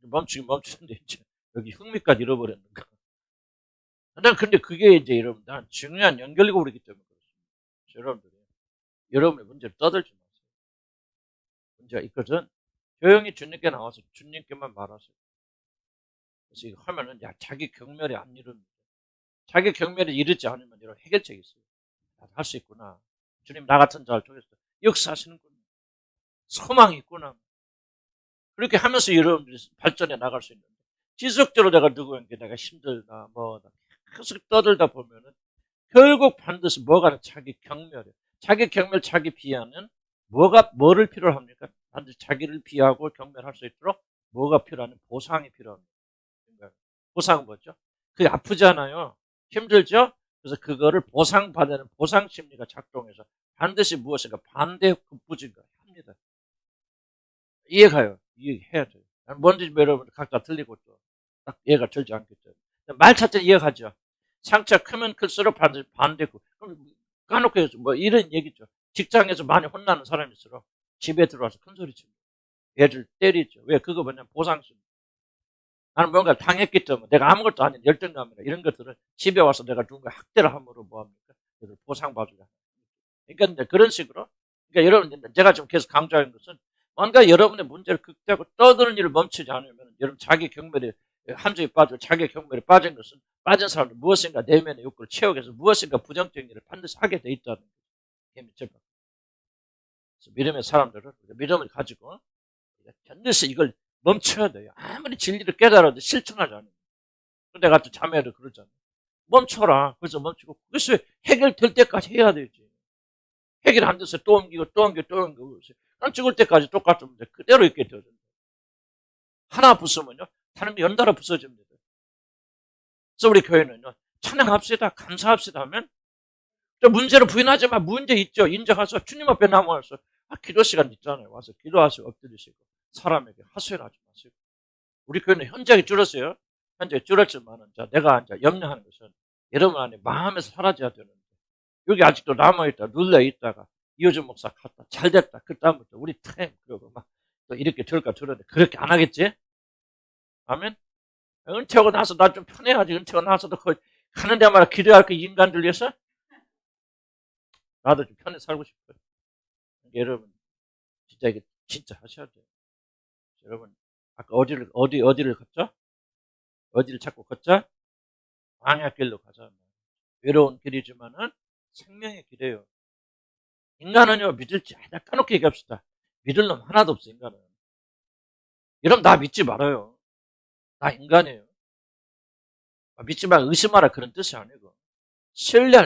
멈추긴 멈추는데 이제 여기 흥미까지 잃어버렸는가. 난 근데 그게 이제 여러분, 난 중요한 연결고리이기 때문에 그렇습니다. 여러분들이 여러분의 문제를 떠들지 마세요. 문제가 있거든. 조용히 주님께 나와서 주님께만 말하세요. 그래서 이거 하면은 자기 경멸이 안 이릅니다. 자기 경멸이 이르지 않으면 이런 해결책이 있어요. 할 수 있구나. 주님 나 같은 자를 통해서 역사하시는구나. 소망이 있구나. 그렇게 하면서 여러분들이 발전해 나갈 수 있는데 지속적으로 내가 누구에게 내가 힘들다 뭐다 계속 떠들다 보면은 결국 반드시 뭐가 자기 경멸이에요. 자기 경멸, 자기 비하는 뭐를 필요로 합니까? 반드시 자기를 비하고 경멸할 수 있도록 뭐가 필요하냐? 보상이 필요합니다. 보상은 뭐죠? 그게 아프잖아요. 힘들죠? 그래서 그거를 보상받는 보상 심리가 작동해서 반드시 무엇인가 반대 급부진가 합니다. 이해가요? 이해해야 돼요. 뭔지 여러분 각자 틀리고 또 딱 이해가 들지 않기 때문에. 말 자체 이해가죠? 상처가 크면 클수록 반대고. 그럼 까놓고 해서 뭐 이런 얘기죠. 직장에서 많이 혼나는 사람일수록 집에 들어와서 큰 소리 칩니다. 애들 때리죠. 왜? 그거 뭐냐면 보상심. 나는 뭔가 당했기 때문에 내가 아무것도 아닌 열등감이나 이런 것들을 집에 와서 내가 누군가 학대를 함으로 뭐합니까? 그걸 보상받으려. 그러니까 이제 그런 식으로. 그러니까 여러분, 제가 지금 계속 강조하는 것은 뭔가 여러분의 문제를 극대하고 떠드는 일을 멈추지 않으면 여러분 자기 경멸에 함정에 빠지고 자기 경멸에 빠진 것은 빠진 사람은 무엇인가 내면의 욕구를 채우기 위해서 무엇인가 부정적인 일을 반드시 하게 돼 있다는 거죠. 믿음의 사람들은 믿음을 가지고 반드시 이걸 멈춰야 돼요. 아무리 진리를 깨달아도 실천하지 않으면. 내가 또 자매를 그러잖아요. 멈춰라. 그래서 멈추고 그래서 해결될 때까지 해야 되지. 해결 안 돼서 또 옮기고 또 옮기고 또 옮기고 그럼 죽을 때까지 똑같은 문제 그대로 있게 되거든요. 하나 부수면요 다른 게 연달아 부서집니다. 그래서 우리 교회는요 찬양합시다 감사합시다 하면 문제를 부인하지 마. 문제 있죠. 인정하셔. 주님 앞에 나와서 기도 시간 있잖아요. 와서 기도하시고 엎드리시고 사람에게 하소연하지 마세요. 우리 교회는 현장이 줄었어요. 현장이 줄었지만 내가 염려하는 것은 여러분 안에 마음에서 사라져야 되는데 여기 아직도 남아있다 눌려있다가 이호준 목사 갔다 잘됐다 그 다음부터 우리 타임 그러고 막 또 이렇게 들을까 들었는데 그렇게 안 하겠지? 아멘? 은퇴하고 나서 나 좀 편해야지. 은퇴하고 나서도 거의 가는 데마다 기도할 그 인간들 위해서 나도 좀 편히 살고 싶어요. 여러분 진짜 이게 진짜 하셔야 돼요. 여러분 아까 어디를 걷죠? 어디를 찾고 걷죠? 광야길로 가자. 외로운 길이지만은 생명의 길이에요. 인간은요 믿을지 까놓게 얘기합시다. 믿을 놈 하나도 없어 인간은. 여러분 나 믿지 말아요. 나 인간이에요. 믿지 말 의심하라 그런 뜻이 아니고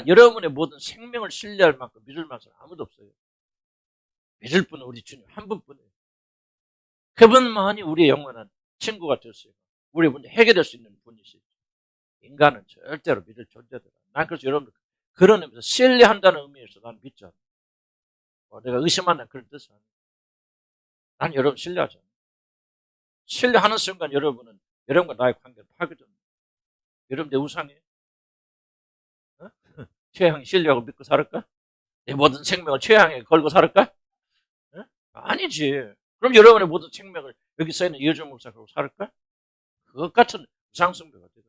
여러분의 모든 생명을 신뢰할 만큼 믿을 만한 사람 아무도 없어요. 믿을 분은 우리 주님 한 분뿐이에요. 그분만이 우리의 영원한 친구가 될 수 있고 우리 문제 해결될 수 있는 분이시죠. 인간은 절대로 믿을 존재다. 난 그래서 여러분들 그런 의미에서 신뢰한다는 의미에서 난 믿지 않아. 내가 의심한다는 그런 뜻은 아니에요. 난 여러분 신뢰하지 않아요. 신뢰하는 순간 여러분은 여러분과 나의 관계를 파괴됩니다. 여러분 내 우상이에요? 어? 최양이 신뢰하고 믿고 살을까? 내 모든 생명을 최양에 걸고 살을까? 어? 아니지. 그럼 여러분의 모든 생명을 여기 써있는 이호준 목사 걸고 살을까? 그것 같은 우상숭배가 되죠.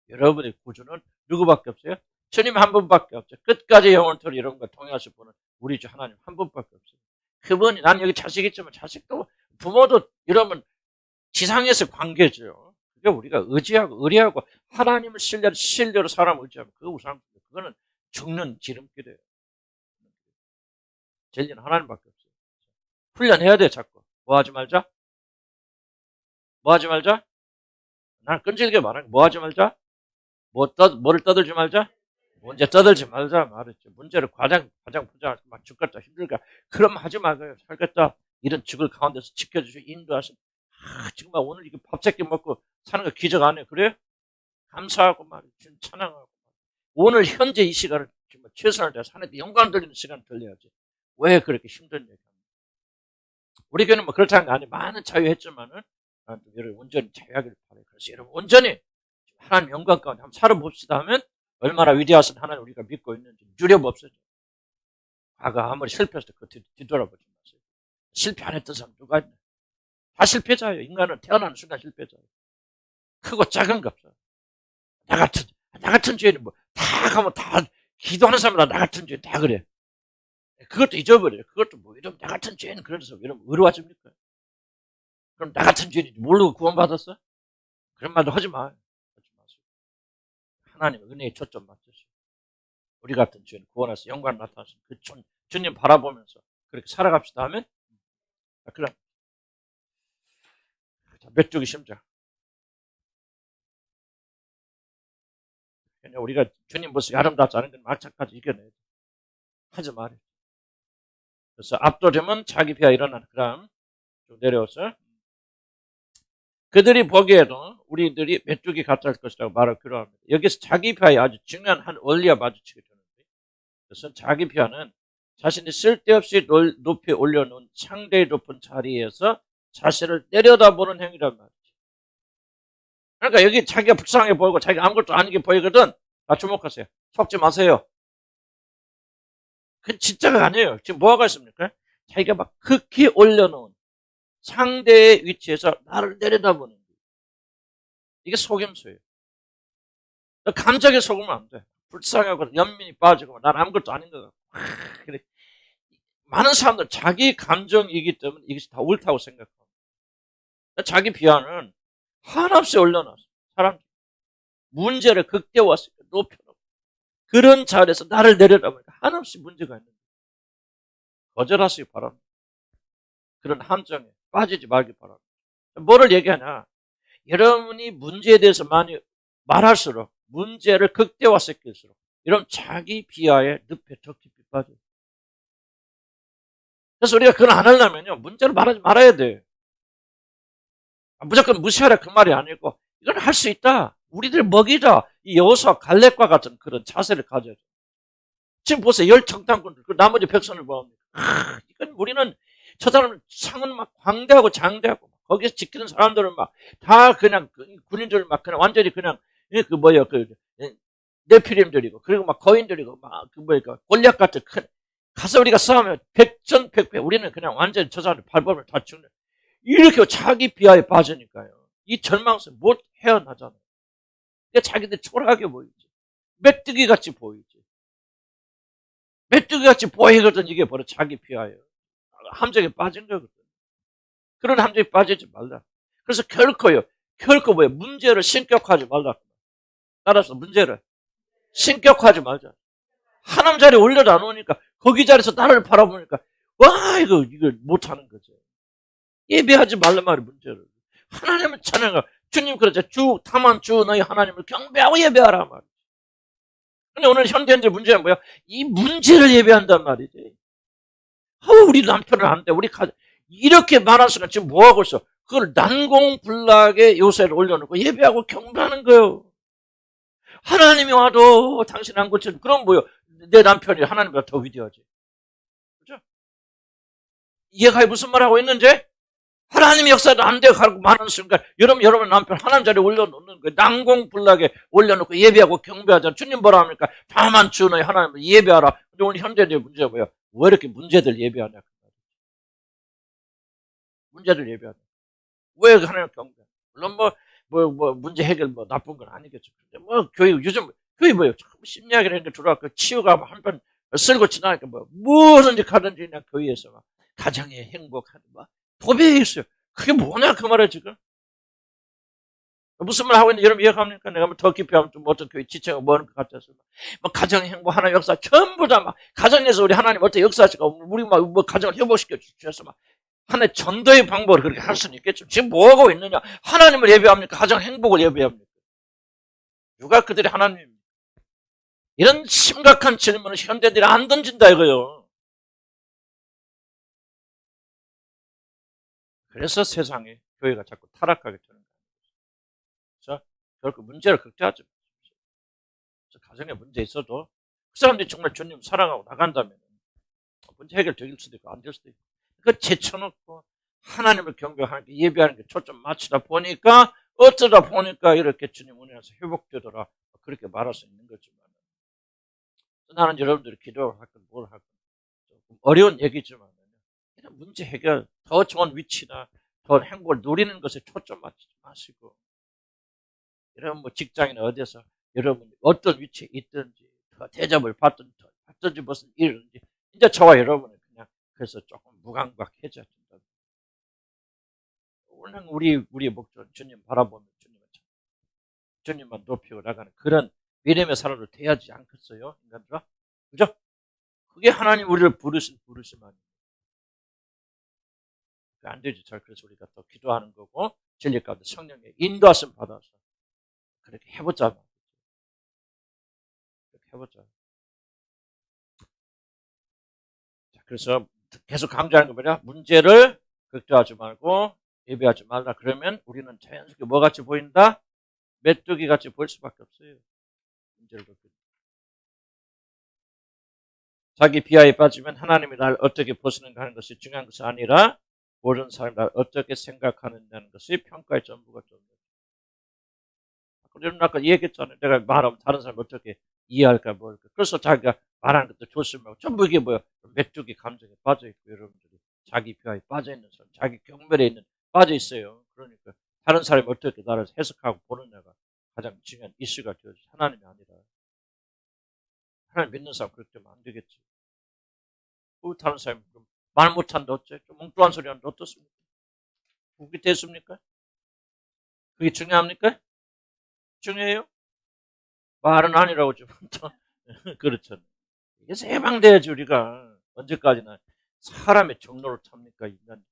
여러분의 구주는 누구밖에 없어요? 주님 한 분밖에 없죠. 끝까지 영원토록 여러분과 동행하실 분은 우리 주 하나님 한 분밖에 없어요. 그분이 난 여기 자식 있지만 자식도 부모도 여러분 지상에서 관계죠. 그러니까 우리가 의리하고 하나님을 신뢰로 사람을 의지하면 그 우상숭배 그거는 죽는 지름길이에요. 진리는 하나님밖에 없어요. 훈련해야 돼 자꾸. 뭐 하지 말자? 뭐 하지 말자? 난 끈질게 말하는 뭐 하지 말자? 뭐를 떠들지 말자? 문제 떠들지 말자 말했죠. 문제를 과장 부자 막 죽겠다 힘들까 그럼 하지 말아요. 살겠다 이런 죽을 가운데서 지켜주시고 인도하시고 정말 오늘 이게 밥 새끼 먹고 사는 거 기적 안 해요. 그래요? 감사하고 말이죠. 찬양하고 오늘 현재 이 시간을 정말 최선을 다해서 하나님께 영광 돌리는 시간을 돌려야지. 왜 그렇게 힘든 얘기합니까? 우리 교회는 뭐 그렇다는 거 아니에요. 많은 자유했지만은 여러분 온전히 자유하기를 바라요. 그래서 여러분 온전히 하나님 영광 가운데 한번 살아봅시다 하면 얼마나 위대하신 하나님 우리가 믿고 있는지 누려봅시다. 과거 아무리 실패했을 때 그거 뒤돌아보지 마세요. 실패 안 했던 사람 누가 있나? 다 실패자예요. 인간은 태어나는 순간 실패자예요. 크고 작은 거 없어요. 나 같은 죄는 뭐, 다 가면 다, 기도하는 사람마다 나 같은 죄는 다 그래. 그것도 잊어버려요. 그것도 뭐, 이러면 나 같은 죄는 그래서 이러면 의로워집니까? 그럼 나 같은 죄인지 모르고 구원받았어? 그런 말도 하지 마. 하지 마세요. 하나님 은혜에 초점 맞추시고, 우리 같은 죄인 구원해서 영광 나타나신 그 주님 바라보면서 그렇게 살아갑시다 하면, 그럼, 메뚜기 심장. 우리가 주님 모습이 아름답지 않은 건 마찬가지 이겨내야 돼. 하지 말아요. 그래서 압도되면 자기 피하 일어나는. 그럼 좀 내려와서 그들이 보기에도 우리들이 메뚜기 같을 것이라고 말을 필요합니다. 여기서 자기 피하에 아주 중요한 한 원리와 마주치게 되는데, 그래서 자기 피하는 자신이 쓸데없이 높이 올려놓은 상대의 높은 자리에서 자신을 내려다보는 행위란 말이죠. 그러니까 여기 자기가 불쌍해 보이고 자기가 아무것도 아니게 보이거든. 다 주목하세요. 속지 마세요. 그건 진짜가 아니에요. 지금 뭐가 있습니까? 자기가 막 극히 올려놓은 상대의 위치에서 나를 내려다보는 거예요. 이게 속임수예요. 감정에 속으면 안 돼. 불쌍하고 연민이 빠지고 난 아무것도 아닌 것 같고. 그래. 많은 사람들 자기 감정이기 때문에 이것이 다 옳다고 생각합니다. 자기 비하는 한없이 올려놨어. 사람 문제를 극대화해서 높여놓고 그런 자리에서 나를 내려다보니까 한없이 문제가 있는 거예요. 거절하시기 바랍니다. 그런 함정에 빠지지 말기 바랍니다. 뭐를 얘기하냐? 여러분이 문제에 대해서 많이 말할수록 문제를 극대화시킬수록 이런 자기 비하의 늪에 더 깊이 빠져요. 그래서 우리가 그걸 안 하려면요, 문제를 말하지 말아야 돼. 무조건 무시하라 그 말이 아니고 이건 할 수 있다. 우리들 먹이자. 이 여호수아 갈렙과 같은 그런 자세를 가져야 돼. 지금 보세요. 열정탐꾼들 그 나머지 백성을 보면 이건 우리는 저 사람 상은 막 광대하고 장대하고 거기서 지키는 사람들은 막 다 그냥 군인들 막 그냥 완전히 그냥 그 뭐야 그 네피림들이고 그리고 막 거인들이고 막 그 뭐야 골리앗 같은 큰 가서 우리가 싸우면 백전백패. 우리는 그냥 완전히 저 사람들 발범을 다 죽는. 이렇게 자기 비하에 빠지니까요. 이 절망에서 못 헤어나잖아요. 그러니까 자기들 초라하게 보이지. 메뚜기 같이 보이지. 메뚜기 같이 보이거든. 이게 바로 자기 비하예요. 함정에 빠진 거거든. 그런 함정에 빠지지 말라. 그래서 결코 뭐예요? 문제를 신격화하지 말라. 따라서 문제를 신격화하지 말자. 하나님 자리에 올려다 놓으니까 거기 자리에서 나를 바라보니까 와 이거 못하는 거죠. 예배하지 말란 말이 문제를. 하나님을 찬양하고 주님 그러죠. 주 다만 주 너희 하나님을 경배하고 예배하라 말이지. 근데 오늘 현대인들 문제는 뭐야? 이 문제를 예배한단 말이지. 우리 남편은 안 돼. 우리 가족 이렇게 말할 수가 지금 뭐 하고 있어? 그걸 난공불락의 요새를 올려놓고 예배하고 경배하는 거예요. 하나님이 와도 당신 안 고쳐. 그럼 뭐요? 내 남편이 하나님보다 더 위대하지. 그죠? 이해가 무슨 말 하고 있는지? 하나님의 역사도 안 되고 많은 순간 여러분 남편 하나님 자리에 올려놓는 거예요. 난공불락에 올려놓고 예배하고 경배하자. 주님 뭐라 합니까? 다만 주 너희 하나님을 예배하라. 근데 오늘 현대의 문제가 뭐야? 왜 이렇게 문제들 예배하냐? 문제들 예배하냐? 왜 하나님 경배? 물론 문제 해결 나쁜 건 아니겠죠. 근데 요즘 교회 뭐예요? 참 심리학이라는 게 들어왔고 치유가 한번 쓸고 지나니까 무엇인지 가든지 그냥 교회에서 막 가정의 행복하는 도배해 있어요. 그게 뭐냐 그 말이에요 지금. 무슨 말 하고 있는지 여러분 이해합니까? 내가 더 깊이 하면 좀 어떤 교회 지체가 뭐 하는 것 같아서 가정의 행복 하나님 역사 전부 다 막 가정에서 우리 하나님 어떻게 역사하실까 우리 가정을 회복시켜 주셔서 막 하나의 전도의 방법을 그렇게 할 수는 있겠죠. 지금 뭐 하고 있느냐? 하나님을 예배합니까? 가정 행복을 예배합니까? 누가 그들이 하나님입니까? 이런 심각한 질문을 현대들이 안 던진다 이거요. 그래서 세상에 교회가 자꾸 타락하게 되는 거예요. 그래서 결국 문제를 극대화하지 마십시오. 가정에 문제 있어도 그 사람들이 정말 주님 사랑하고 나간다면 문제 해결될 수도 있고 안 될 수도 있고 그걸 제쳐놓고 하나님을 경배하는 게 예배하는 게 초점 맞추다 보니까 어쩌다 보니까 이렇게 주님 은혜에서 회복되더라. 그렇게 말할 수 있는 거지만. 나는 여러분들이 기도를 하건 뭘 하건 조금 어려운 얘기지만 이런 문제 해결, 더 좋은 위치나 더 행복을 누리는 것에 초점 맞추지 마시고, 이런 뭐 직장이나 어디서 여러분이 어떤 위치에 있든지 더 대접을 받든지 무슨 일이든지 이제 저와 여러분은 그냥 그래서 조금 무감각해져야 된다. 오늘 우리의 목적은 주님 바라보는 주님만 높이고 나가는 그런 믿음의 사람으로 돼야지 않겠어요, 인간들아? 그죠? 그게 하나님 우리를 부르심 아니에요. 안 되지. 잘. 그래서 우리가 또 기도하는 거고, 진리 가운데 성령의 인도하심 받아서 그렇게 해보자. 그렇게 해보자. 자, 그래서 계속 강조하는 거 뭐냐? 문제를 걱정하지 말고 예배하지 말라. 그러면 우리는 자연스럽게 뭐 같이 보인다? 메뚜기 같이 보일 수밖에 없어요. 문제를 걱정. 자기 비하에 빠지면 하나님이 날 어떻게 보시는가 하는 것이 중요한 것이 아니라 모든 사람이 날 어떻게 생각하느냐는 것이 평가의 전부가 좀. 그래서 아까 얘기했잖아요. 내가 말하면 다른 사람이 어떻게 이해할까 뭘까. 그래서 자기가 말하는 것도 조심하고 전부 이게 뭐야? 메뚜기 감정에 빠져 있고, 여러분들이 자기 비하에 빠져 있는 사람, 자기 경멸에 있는 빠져 있어요. 그러니까 다른 사람이 어떻게 나를 해석하고 보느냐가 가장 중요한 이슈가 되어지. 하나님이 아니라. 하나님 믿는 사람 그렇게 되면 안 되겠지. 다른 사람이 말 못한다 어째? 좀 엉뚱한 소리 하는데 어떻습니까? 그게 됐습니까? 그게 중요합니까? 중요해요? 말은 아니라고 좀 그렇잖아요. 이게 해방돼야지. 우리가 언제까지나 사람의 종로를 탑니까, 인간?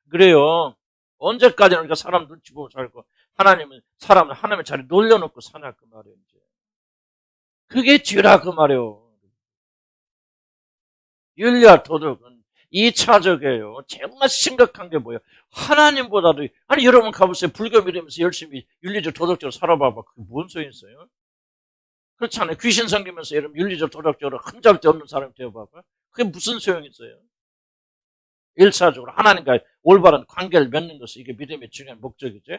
그래요. 언제까지나 우리가 사람 눈치 보고 살고 하나님은 사람을 하나님의 자리에 놀려놓고 사냐 그 말이에요. 이제 그게 죄라 그 말이에요. 윤리와 도덕은 2차적이에요. 정말 심각한 게 뭐예요? 하나님보다도, 아니 여러분 가보세요. 불교 믿으면서 열심히 윤리적 도덕적으로 살아봐봐. 그게 뭔 소용 있어요? 그렇잖아요. 귀신 섬기면서 여러분 윤리적 도덕적으로 흠잡을 데 없는 사람이 되어봐봐. 그게 무슨 소용이 있어요? 1차적으로 하나님과 올바른 관계를 맺는 것이 이게 믿음의 중요한 목적이죠.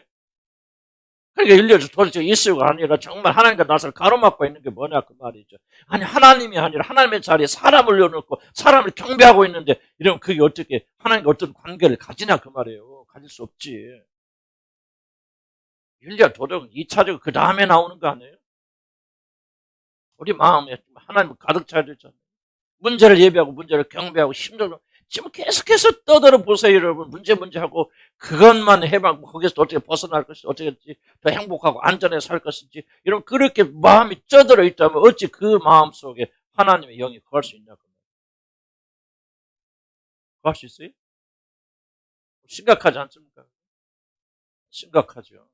그러니까 윤리적 도덕적 이슈가 아니라 정말 하나님과 나서를 가로막고 있는 게 뭐냐 그 말이죠. 아니 하나님이 아니라 하나님의 자리에 사람을 올려놓고 사람을 경배하고 있는데 이러면 그게 어떻게 하나님과 어떤 관계를 가지냐 그 말이에요. 가질 수 없지. 윤리와 도덕은 2차적으로 그 다음에 나오는 거 아니에요? 우리 마음에 하나님을 가득 차야 되잖아요. 문제를 예배하고 문제를 경배하고 힘들어. 지금 계속해서 떠들어 보세요, 여러분. 문제하고 그것만 해봐고 거기서 어떻게 벗어날 것인지, 어떻게 더 행복하고 안전하게 살 것인지, 여러분 그렇게 마음이 쪄들어 있다면 어찌 그 마음 속에 하나님의 영이 거할 수 있냐고. 거할 수 있어요? 심각하지 않습니까? 심각하죠.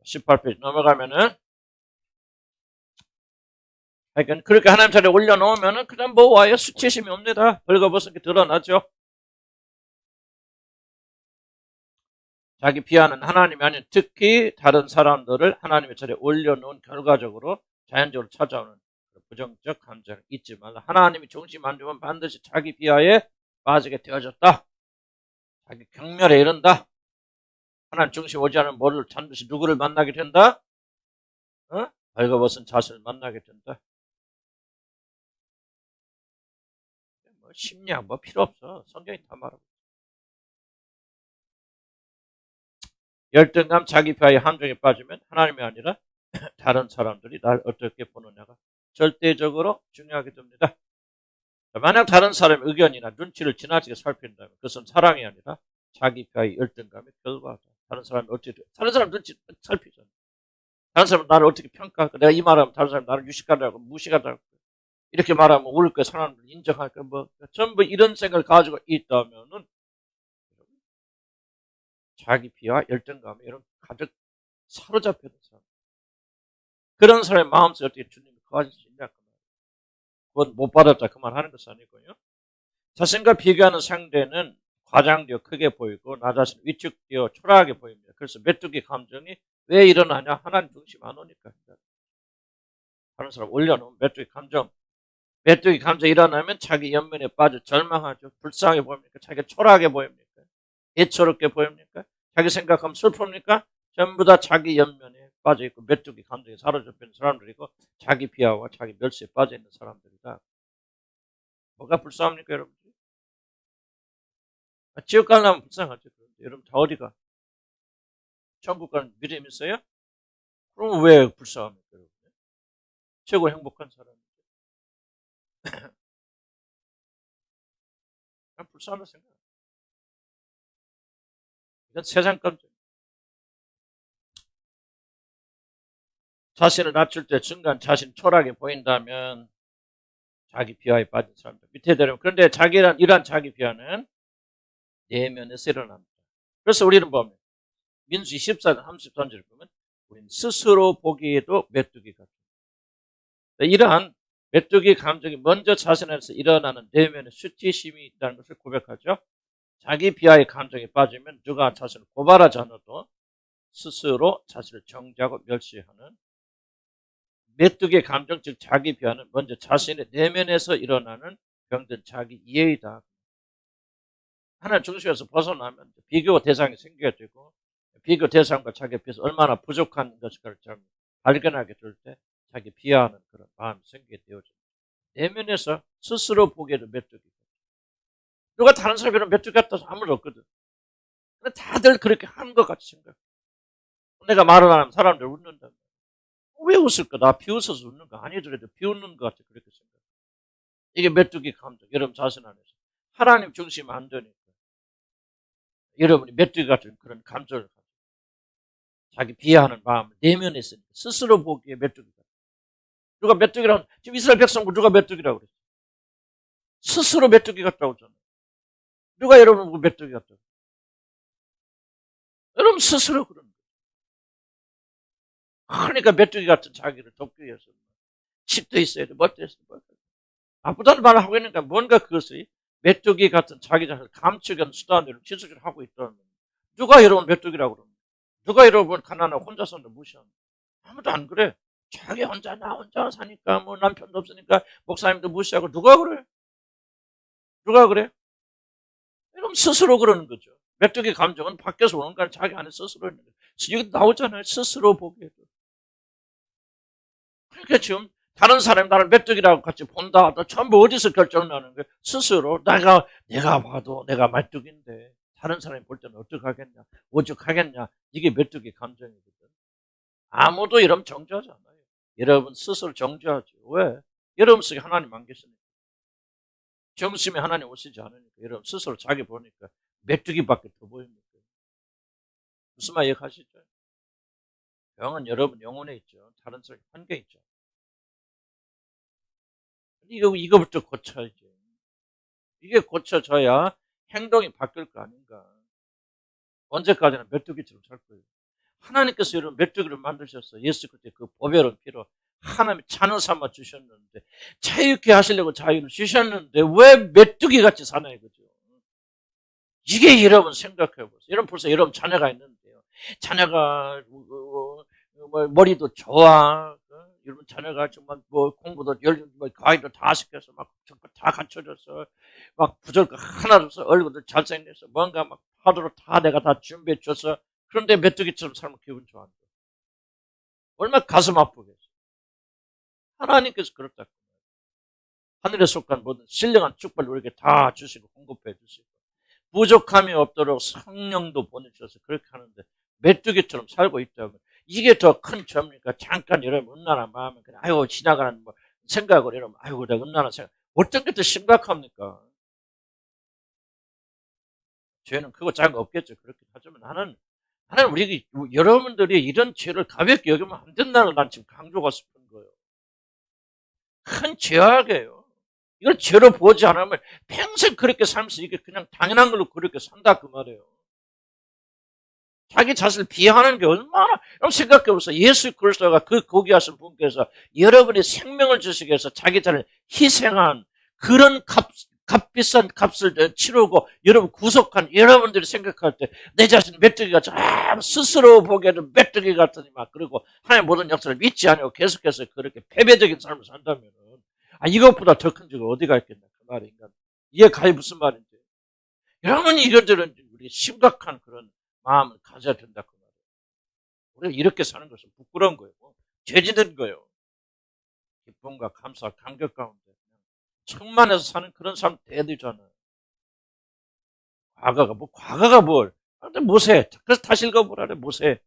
18페이지 넘어가면은, 그러니까 그렇게 하나님 자리에 올려놓으면은 그냥 뭐 와요? 수치심이 옵니다. 벌거벗은 게 드러나죠. 자기 비하는 하나님이 아닌 특히 다른 사람들을 하나님의 자리에 올려놓은 결과적으로 자연적으로 찾아오는 부정적 감정을 잊지 말라. 하나님이 중심 안 두면 반드시 자기 비하에 빠지게 되어졌다. 자기 경멸에 이른다. 하나님 중심 오지 않으면 뭐를 반드시 누구를 만나게 된다? 벌거벗은 자신을 만나게 된다. 뭐 심리학 뭐 필요 없어. 성경이 다 말하고. 열등감, 자기 비하의 함정에 빠지면 하나님이 아니라 다른 사람들이 날 어떻게 보느냐가 절대적으로 중요하게 됩니다. 만약 다른 사람의 의견이나 눈치를 지나치게 살핀다면 그것은 사랑이 아니라 자기 비하의 열등감의 결과다. 다른 사람이 어떻게 다른 사람 눈치 살피잖아. 다른 사람은 나를 어떻게 평가할까? 내가 이 말하면 다른 사람이 나를 유식하다고 무시하다고 이렇게 말하면 울 거야. 사람들 인정할까? 뭐 전부 이런 생각을 가지고 있다면은 자기 비하 열등감에 이런 가득 사로잡혀 있는 사람. 그런 사람의 마음속에 어떻게 주님이 거하실 수 있냐? 그건 못 받았다 그 말 하는 것은 아니고요. 자신과 비교하는 상대는 과장되어 크게 보이고 나 자신 위축되어 초라하게 보입니다. 그래서 메뚜기 감정이 왜 일어나냐? 하나님 중심 안 오니까. 다른 사람 올려놓으면 메뚜기 감정이 일어나면 자기 연면에 빠져 절망하죠. 불쌍해 보입니까? 자기가 초라하게 보입니까? 애처롭게 보입니까? 자기 생각하면 슬픕니까? 전부 다 자기 연면에 빠져있고 메뚜기 감정에 사로잡혀 있는 사람들이고 자기 비하와 자기 멸시에 빠져있는 사람들이다. 뭐가 불쌍합니까 여러분? 지옥 가려면 불쌍하죠. 여러분 다 어디가? 천국 가는 믿음 있어요? 그럼 왜 불쌍합니까 여러분? 최고 행복한 사람. 그냥 불쌍하다 생각. 이건 세상 감정. 자신을 낮출 때 순간 자신 초라하게 보인다면 자기 비하에 빠진 사람들. 밑에 내려오면 그런데 이러한 자기 비하는 내면에서 일어납니다. 그래서 우리는 보면 민수 24장 33절을 보면 우리는 스스로 보기에도 메뚜기 같다. 이러한 메뚜기 감정이 먼저 자신 안에서 일어나는 내면의 수치심이 있다는 것을 고백하죠. 자기 비하의 감정에 빠지면 누가 자신을 고발하지 않아도 스스로 자신을 정죄하고 멸시하는 메뚜기의 감정, 즉 자기 비하는 먼저 자신의 내면에서 일어나는 병든 자기 이해이다. 하나님 중심에서 벗어나면 비교 대상이 생기게 되고 비교 대상과 자기 비해서 얼마나 부족한 것일까를 발견하게 될 때 자기 비하하는 그런 마음이 생기게 되어집니다. 내면에서 스스로 보기에도 메뚜기. 누가 다른 사람이랑 메뚜기 같아서 아무도 없거든. 근데 다들 그렇게 하는 것 같이 생각해. 내가 말을 안 하면 사람들 웃는다. 왜 웃을까? 나 비웃어서 웃는 거 아니더라도 비웃는 것 같아. 그렇게 생각해. 이게 메뚜기 감정. 여러분 자신 안에서. 하나님 중심이 안 되니까. 여러분이 메뚜기 같은 그런 감정을 가지고 자기 비하하는 마음을 내면에 있으니까 스스로 보기에 메뚜기 같아. 누가 메뚜기라고, 지금 이스라엘 백성들 누가 메뚜기라고 그랬어? 스스로 메뚜기 같다고 하잖아요. 누가 여러분 보고 메뚜기 같다고? 여러분 스스로 그러는 거예요. 그러니까 메뚜기 같은 자기를 돕기 위해서 칩도 있어야 돼, 멋도 있어야 돼. 아프다는 말을 하고 있는가 뭔가 그것이 메뚜기 같은 자기 자신을 감추기 위한 수단으로 지속적으로 하고 있다는 거예요. 누가 여러분 메뚜기라고 그럽니까? 누가 여러분 가난하고 혼자 사는 무시합니까? 아무도 안 그래. 자기 나 혼자 사니까 뭐 남편도 없으니까 목사님도 무시하고 누가 그래? 누가 그래? 여러분 스스로 그러는 거죠. 메뚜기 감정은 밖에서 오는 거 아니라 자기 안에 스스로 있는 거예요. 여기 나오잖아요. 스스로 보기에도. 그러니까 지금 다른 사람이 나를 메뚜기라고 같이 본다 하다 전부 어디서 결정나는 거예요? 스스로 내가 봐도 내가 메뚜기인데 다른 사람이 볼 때는 어떡하겠냐? 오죽하겠냐? 이게 메뚜기 감정이거든. 아무도 여러분 정죄하지 않아요. 여러분 스스로 정죄하죠. 왜? 여러분 속에 하나님 안 계시니까. 정심에 하나님 오시지 않으니까. 여러분 스스로 자기 보니까 메뚜기밖에 더 보입니까? 무슨 말 이해하시죠? 병은 여러분 영혼에 있죠. 다른 사람이 한계 있죠. 이거부터 고쳐야지. 이게 고쳐져야 행동이 바뀔 거 아닌가. 언제까지나 메뚜기처럼 살 거예요. 하나님께서 여러분 메뚜기를 만드셨어요. 예수 그때 그 보배로운 피로 하나님이 자녀 삼아 주셨는데 자유케 하시려고 자유를 주셨는데 왜 메뚜기 같이 사나 이거죠. 이게 여러분 생각해 보세요. 여러분 벌써 여러분 자녀가 있는데요. 자녀가 머리도 좋아. 여러분 자녀가 정말 뭐 공부도 과외도 다 시켜서 막 다 갖춰줘서 막 부족한 하나도 없어. 얼굴도 잘생겨서 뭔가 막 하도록 다 내가 다 준비해 줘서 그런데 메뚜기처럼 살면 기분 좋아한다. 얼마나 가슴 아프겠어. 하나님께서 그렇다. 하늘에 속한 모든 신령한 축복을 우리에게 다 주시고 공급해 주시고 부족함이 없도록 성령도 보내주셔서 그렇게 하는데 메뚜기처럼 살고 있다면 이게 더 큰 죄입니까? 잠깐 여러분 음란한 마음에 그냥 아이고 지나가는 뭐 생각을 여러분 아이고 내가 음란한 생각 어떤 게 더 심각합니까? 죄는 크고 작은 거 없겠죠. 그렇게 하지만 나는 우리 여러분들이 이런 죄를 가볍게 여기면 안 된다는 걸 난 지금 강조하고 싶은 거예요. 큰 죄악이에요. 이걸 죄로 보지 않으면 평생 그렇게 살면서 이게 그냥 당연한 걸로 그렇게 산다 그 말이에요. 자기 자신을 비하하는 게 얼마나 여러분 생각해 보세요. 예수 그리스도가 그 고귀하신 분께서 여러분의 생명을 주시기 위해서 자기 자신을 희생한 그런 값비싼 값을 치르고 여러분 구속한 여러분들이 생각할 때 내 자신 메뚜기같이 스스로 보기에도 메뚜기 같으니 막 그리고 하나님의 모든 역사를 믿지 않고 계속해서 그렇게 패배적인 삶을 산다면 이것보다 더 큰 죄가 어디가 있겠냐 그 말이 인간 이게 가히 무슨 말인지 여러분 이것들은 이게 심각한 그런 마음을 가져야 된다 그 말이에요. 우리가 이렇게 사는 것은 부끄러운 거예요. 죄짓는 거예요. 기쁨과 감사, 감격 가운데 충만해서 사는 그런 삶 돼야 되잖아요. 과거가 뭘? 근데 모세. 그래서 다시 읽어보라래, 모세.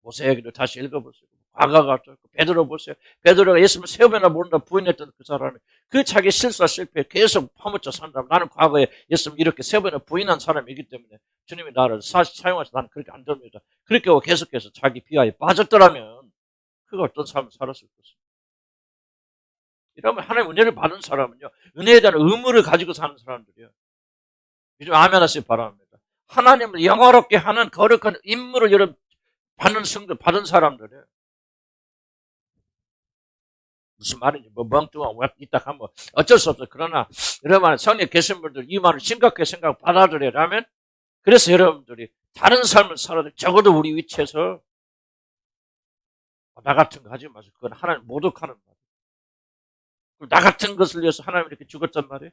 모세 얘기를 다시 읽어보세요. 과거가 어쩌고. 베드로 보세요. 베드로가 예수님을 세 번이나 모른다 부인했던 그 사람이 그 자기 실수와 실패에 계속 파묻혀 산다. 나는 과거에 예수님 이렇게 세 번이나 부인한 사람이기 때문에 주님이 나를 사용하셔서 나는 그렇게 안 됩니다. 그렇게 하고 계속해서 자기 비하에 빠졌더라면 그가 어떤 삶을 살았을 것입니다. 이러면 하나님 은혜를 받은 사람은요, 은혜에 대한 의무를 가지고 사는 사람들이요. 요즘 아멘 하시기 바랍니다. 하나님을 영화롭게 하는 거룩한 임무를 여러분 받는 성도, 받은 사람들이에요. 무슨 말인지 멍뚱하고 있다 하면 어쩔 수 없어. 그러나 여러분 성령에 계신 분들 이 말을 심각하게 생각 받아들여라면 그래서 여러분들이 다른 삶을 살아도 적어도 우리 위치에서 나 같은 거 하지 마세요. 그건 하나님 모독하는 말이에요. 나 같은 것을 위해서 하나님 이렇게 죽었단 말이에요.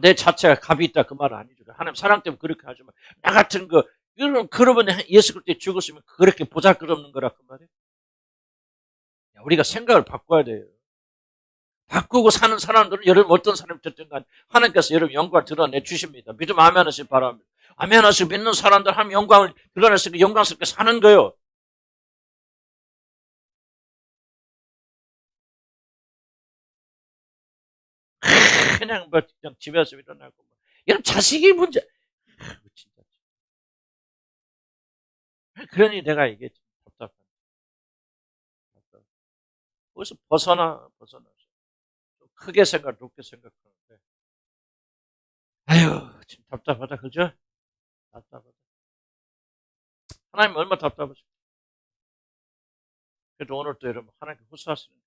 내 자체가 값이 있다 그 말은 아니죠. 하나님 사랑 때문에 그렇게 하지만 나 같은 거 그러면 예수 그리스도에 죽었으면 그렇게 보잘것없는 거라 그 말이에요. 우리가 생각을 바꿔야 돼요. 바꾸고 사는 사람들은 여러분 어떤 사람이 됐든 간 하나님께서 여러분 영광을 드러내 주십니다. 믿음 아멘 하시기 바랍니다. 아멘 하시고 믿는 사람들 하면 영광을 드러내서 영광스럽게 사는 거예요. 그냥 집에서 일어나고 여러분 자식이 문제. 진짜. 그러니 내가 이게 답답한. 거기서 벗어나서 좀 크게 높게 생각하는데 아유 참 답답하다 그죠? 답답하다. 하나님 얼마나 답답하실까. 그래도 오늘 또 여러분 하나님께 호소하시는 게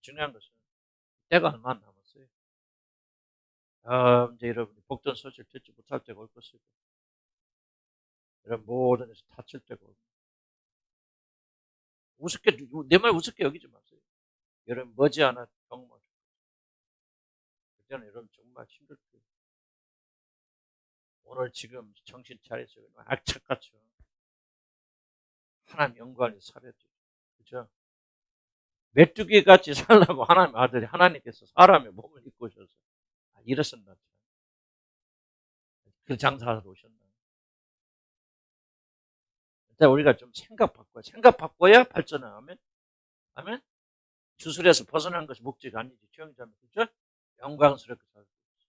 중요한 것은 때가 얼마 안 남았어요. 이제 여러분이 복된 소식을 듣지 못할 때가 올 것이고 여러분 모든 것이 다칠 때가 올 우습게 내 말 우습게 여기지 마세요. 여러분 머지않아 경험하실 거예요. 그때는 여러분 정말 힘들 거예요. 오늘 지금 정신 차리세요. 악착같이 하나님 영광을 살아야 돼요. 그죠? 메뚜기 같이 살라고 하나님 아들이 하나님께서 사람의 몸을 입고 오셔서 이랬었나? 그 장사하러 오셨나? 일단 우리가 좀 생각 바꿔야 발전하면, 아멘? 주술에서 벗어난 것이 목적이 아니지. 주영자면, 그죠? 영광스럽게 살고 있어.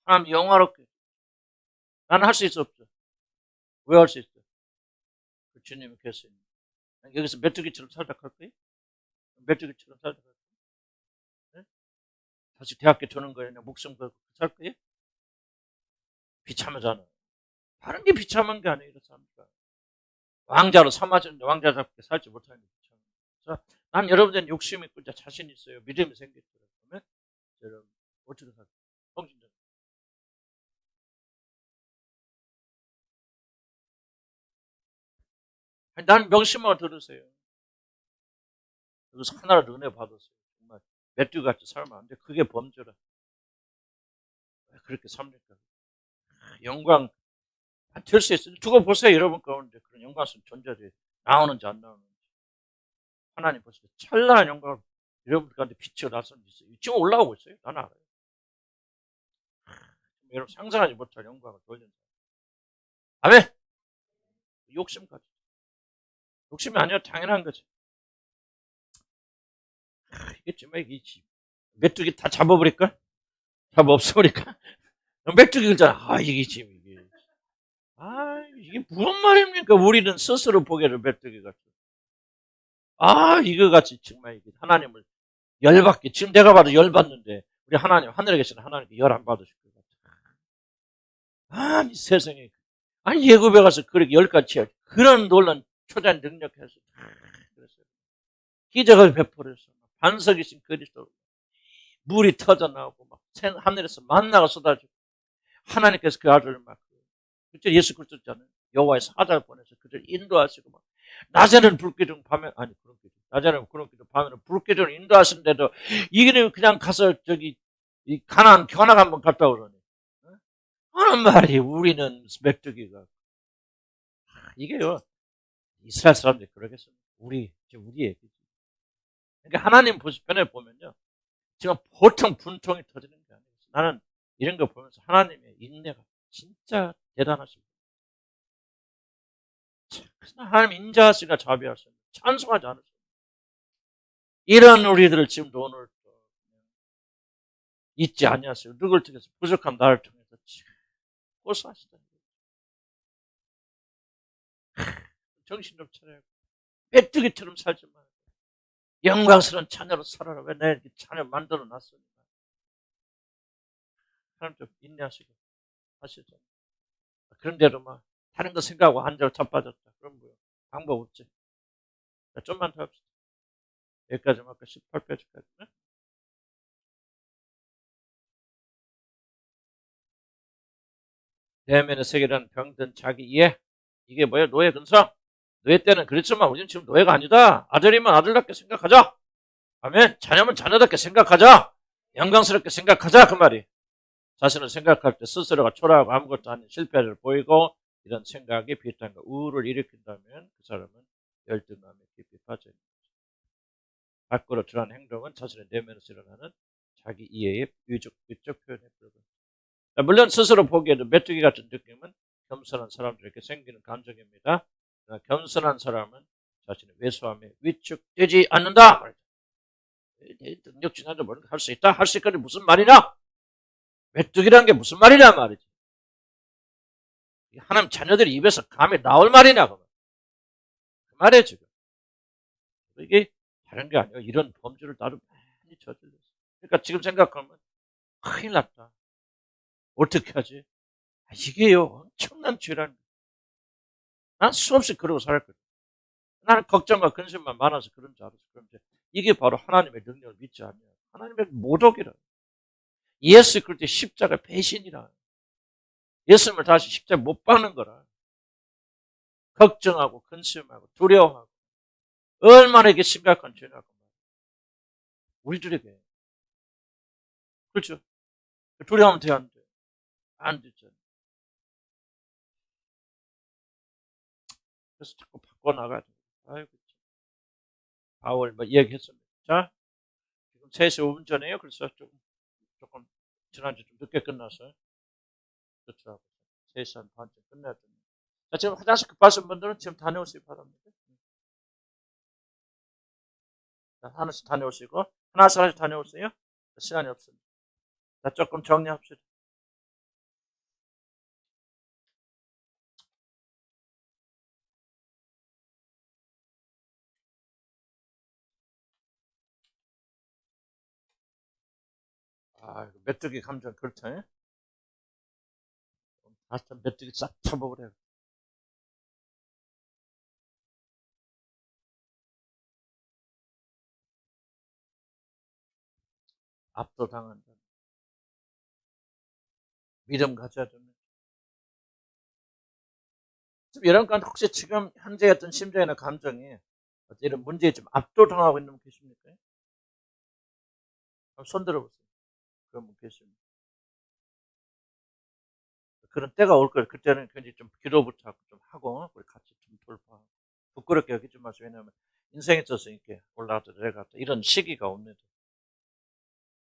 하나님 영화롭게. 나는 할 수 있어, 없어? 왜 할 수 있어? 그 주님이 계시니. 여기서 메뚜기처럼 살다 갈 거예요? 메뚜기처럼 살다 갈 거예요? 네? 다시 대학교 주는 거예요? 목숨 걸고 살 거예요? 비참하잖아. 다른 게 비참한 게 아니에요, 이렇습니까? 왕자로 삼아졌는데 왕자답게 살지 못하는 게 비참합니다. 난 여러분들은 욕심이 있고 자신 있어요. 믿음이 생겼어요. 그러면 여러분 어떻게 살까요? 성신적. 난 명심만 들으세요. 그래서 하나를 은혜 받았어요. 정말 메뚜기같이 살면 안 돼. 그게 범죄라. 왜 그렇게 삽니까? 영광 될 수 있어요. 두고 보세요. 여러분 가운데 그런 영광스러운 존재들이 나오는지 안 나오는지. 하나님 보시고 찬란한 영광을 여러분 가운데 비추어 나선 있어요. 지금 올라오고 있어요. 나는 알아요. 여러분 상상하지 못할 영광을 돌린다. 아멘. 욕심 가지. 욕심이 아니라 당연한 거지. 이게 정말 이게 메뚜기 다 잡아버릴까? 잡아 없애버릴까? 메뚜기 그잖아. 이게 지금 이게. 이게 무슨 말입니까? 우리는 스스로 보기에는 메뚜기 같아. 이거 같이 정말 이게 하나님을 열받게. 지금 내가 봐도 열받는데 우리 하나님 하늘에 계시는 하나님께 열 안 받으실 것 같아. 이 세상에. 예굽에 가서 그렇게 열같이 그런 놀란 초자한 능력해서 그랬어요. 기적을 베풀어서 반석이신 그리스도 물이 터져 나오고 막 하늘에서 만나가 쏟아지고 하나님께서 그 아들을 막 그때 예수 그리스도잖아요. 여호와의 사자를 보내서 그들 인도하시고 막 낮에는 불기둥 밤에 그런 기둥 낮에는 그런 기둥 밤에는 불기둥 인도하시는데도 이게 그냥 가서 저기 이 가나안 견학 한번 갔다 오더니 하는 말이 우리는 메뚜기가 이게요. 이스라엘 사람들이 그러겠습니다. 우리 얘기지. 그러니까 하나님 편에 보면요. 지금 보통 분통이 터지는 게 아니에요. 나는 이런 거 보면서 하나님의 인내가 진짜 대단하십니다. 하나님 인자하시가 자비하십니다. 찬송하지 않으십니다. 이런 우리들을 지금도 오늘 잊지 아니하시고 누굴 통해서 부족한 나를 통해서 고소하시다. 정신 좀 차려요. 메뚜기처럼 살지 말고 영광스러운 자녀로 살아라. 왜 내 자녀 만들어 놨으니까. 하나님 좀 인내하시고 하시죠. 그런데도 막 다른 거 생각하고 한절 자빠졌다. 그럼 뭐야? 방법 없지. 자, 좀만 더 합시다. 여기까지 아까 18페이지까지. 내면의 세계라는 병든 자기 이해. 이게 뭐야? 노예 근성. 노예 때는 그랬지만 우리는 지금 노예가 아니다. 아들이면 아들답게 생각하자. 아멘. 자녀면 자녀답게 생각하자. 영광스럽게 생각하자. 그 말이. 자신을 생각할 때 스스로가 초라하고 아무것도 아닌 실패를 보이고 이런 생각이 비슷한가 우울을 일으킨다면 그 사람은 열등감에 깊이 빠져 있는 거죠. 밖으로 드러난 행동은 자신의 내면에서 일어나는 자기 이해의 위적 표현에 불과합니다. 물론 스스로 보기에도 메뚜기 같은 느낌은 겸손한 사람들에게 생기는 감정입니다. 그러나 겸손한 사람은 자신의 왜소함에 위축되지 않는다. 능력 지나도 뭔가 할 수 있다. 할 수 있거든 무슨 말이냐? 메뚜기라는 게 무슨 말이냐 말이지. 하나님 자녀들이 입에서 감이 나올 말이냐 그 말이에요 지금. 이게 다른 게 아니에요. 이런 범죄를 나도 많이 저질렀어. 그러니까 지금 생각하면 큰일 났다. 어떻게 하지? 이게요 엄청난 죄라는 거예요. 난 수없이 그러고 살았거든. 나는 걱정과 근심만 많아서 그런 줄 알았어. 그런데 이게 바로 하나님의 능력을 믿지 않냐. 하나님의 모독이라. 예수 그럴 때 십자가 배신이라. 예수님을 다시 십자가 못 박는 거라. 걱정하고 근심하고 두려워하고 얼마나 이게 심각한 죄냐고. 우리들에게. 그렇죠. 두려우면 돼, 안 돼? 안 되죠. 그래서 자꾸 바꿔나가야 돼. 아이고, 바울 뭐 얘기했습니다. 자, 지금 3시 5분 전에요. 그래서 조금 지난주 좀 늦게 끝나서 그렇더라고요. 3시 한 반쯤 끝내야 됩니다. 자, 지금 화장실 급하신 분들은 지금 다녀오시기 바랍니다. 자, 하나씩 다녀오시고 하나씩 다녀오세요. 시간이 없습니다. 자, 조금 정리합시다. 아, 메뚜기 감정 그렇다. 하여튼 메뚜기 싹 쳐먹으래요. 압도당한다. 믿음 가져야 됩니다. 여러분 혹시 지금 현재 어떤 심정이나 감정이 이런 문제에 좀 압도당하고 있는 분 계십니까? 손 들어보세요. 그런 분 계십니까? 그런 때가 올 거예요. 그때는 굉장히 좀 기도부터 좀 하고 우리 같이 좀 돌파하고 부끄럽게 여기지 마세요. 왜냐하면 인생에 있어서 이렇게 올라갔다 내려갔다 이런 시기가 옵니다.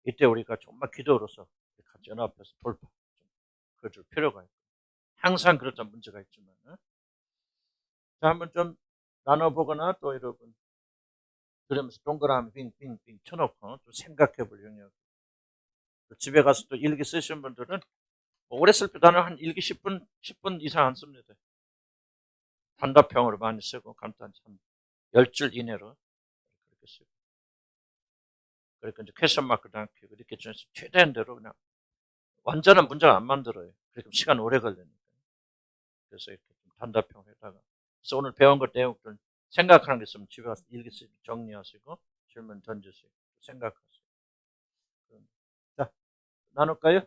이때 우리가 정말 기도로서 같이 연합해서 돌파 좀 그럴 필요가 있고 항상 그렇던 문제가 있지만 자 한번 좀 나눠보거나 또 여러분 그러면서 동그라미 빙빙빙 쳐놓고 좀 생각해 볼 영역. 집에 가서 또 일기 쓰신 분들은 오래 쓸 때 나는 한 일기 10분 이상 안 씁니다. 단답형으로 많이 쓰고 간단히 10줄 이내로 그렇게 쓰고. 그러니까 이제 퀘션 마크 남기고 이렇게 중에서 최대한 대로 그냥 완전한 문제가 안 만들어요. 그러니까 시간 오래 걸리니까. 그래서 이렇게 좀 단답형에다가. 그래서 오늘 배운 것 내용들 생각하는 게 있으면 집에 가서 일기 쓰고 정리하시고 질문 던지시고 생각하시고. 자, 나눌까요?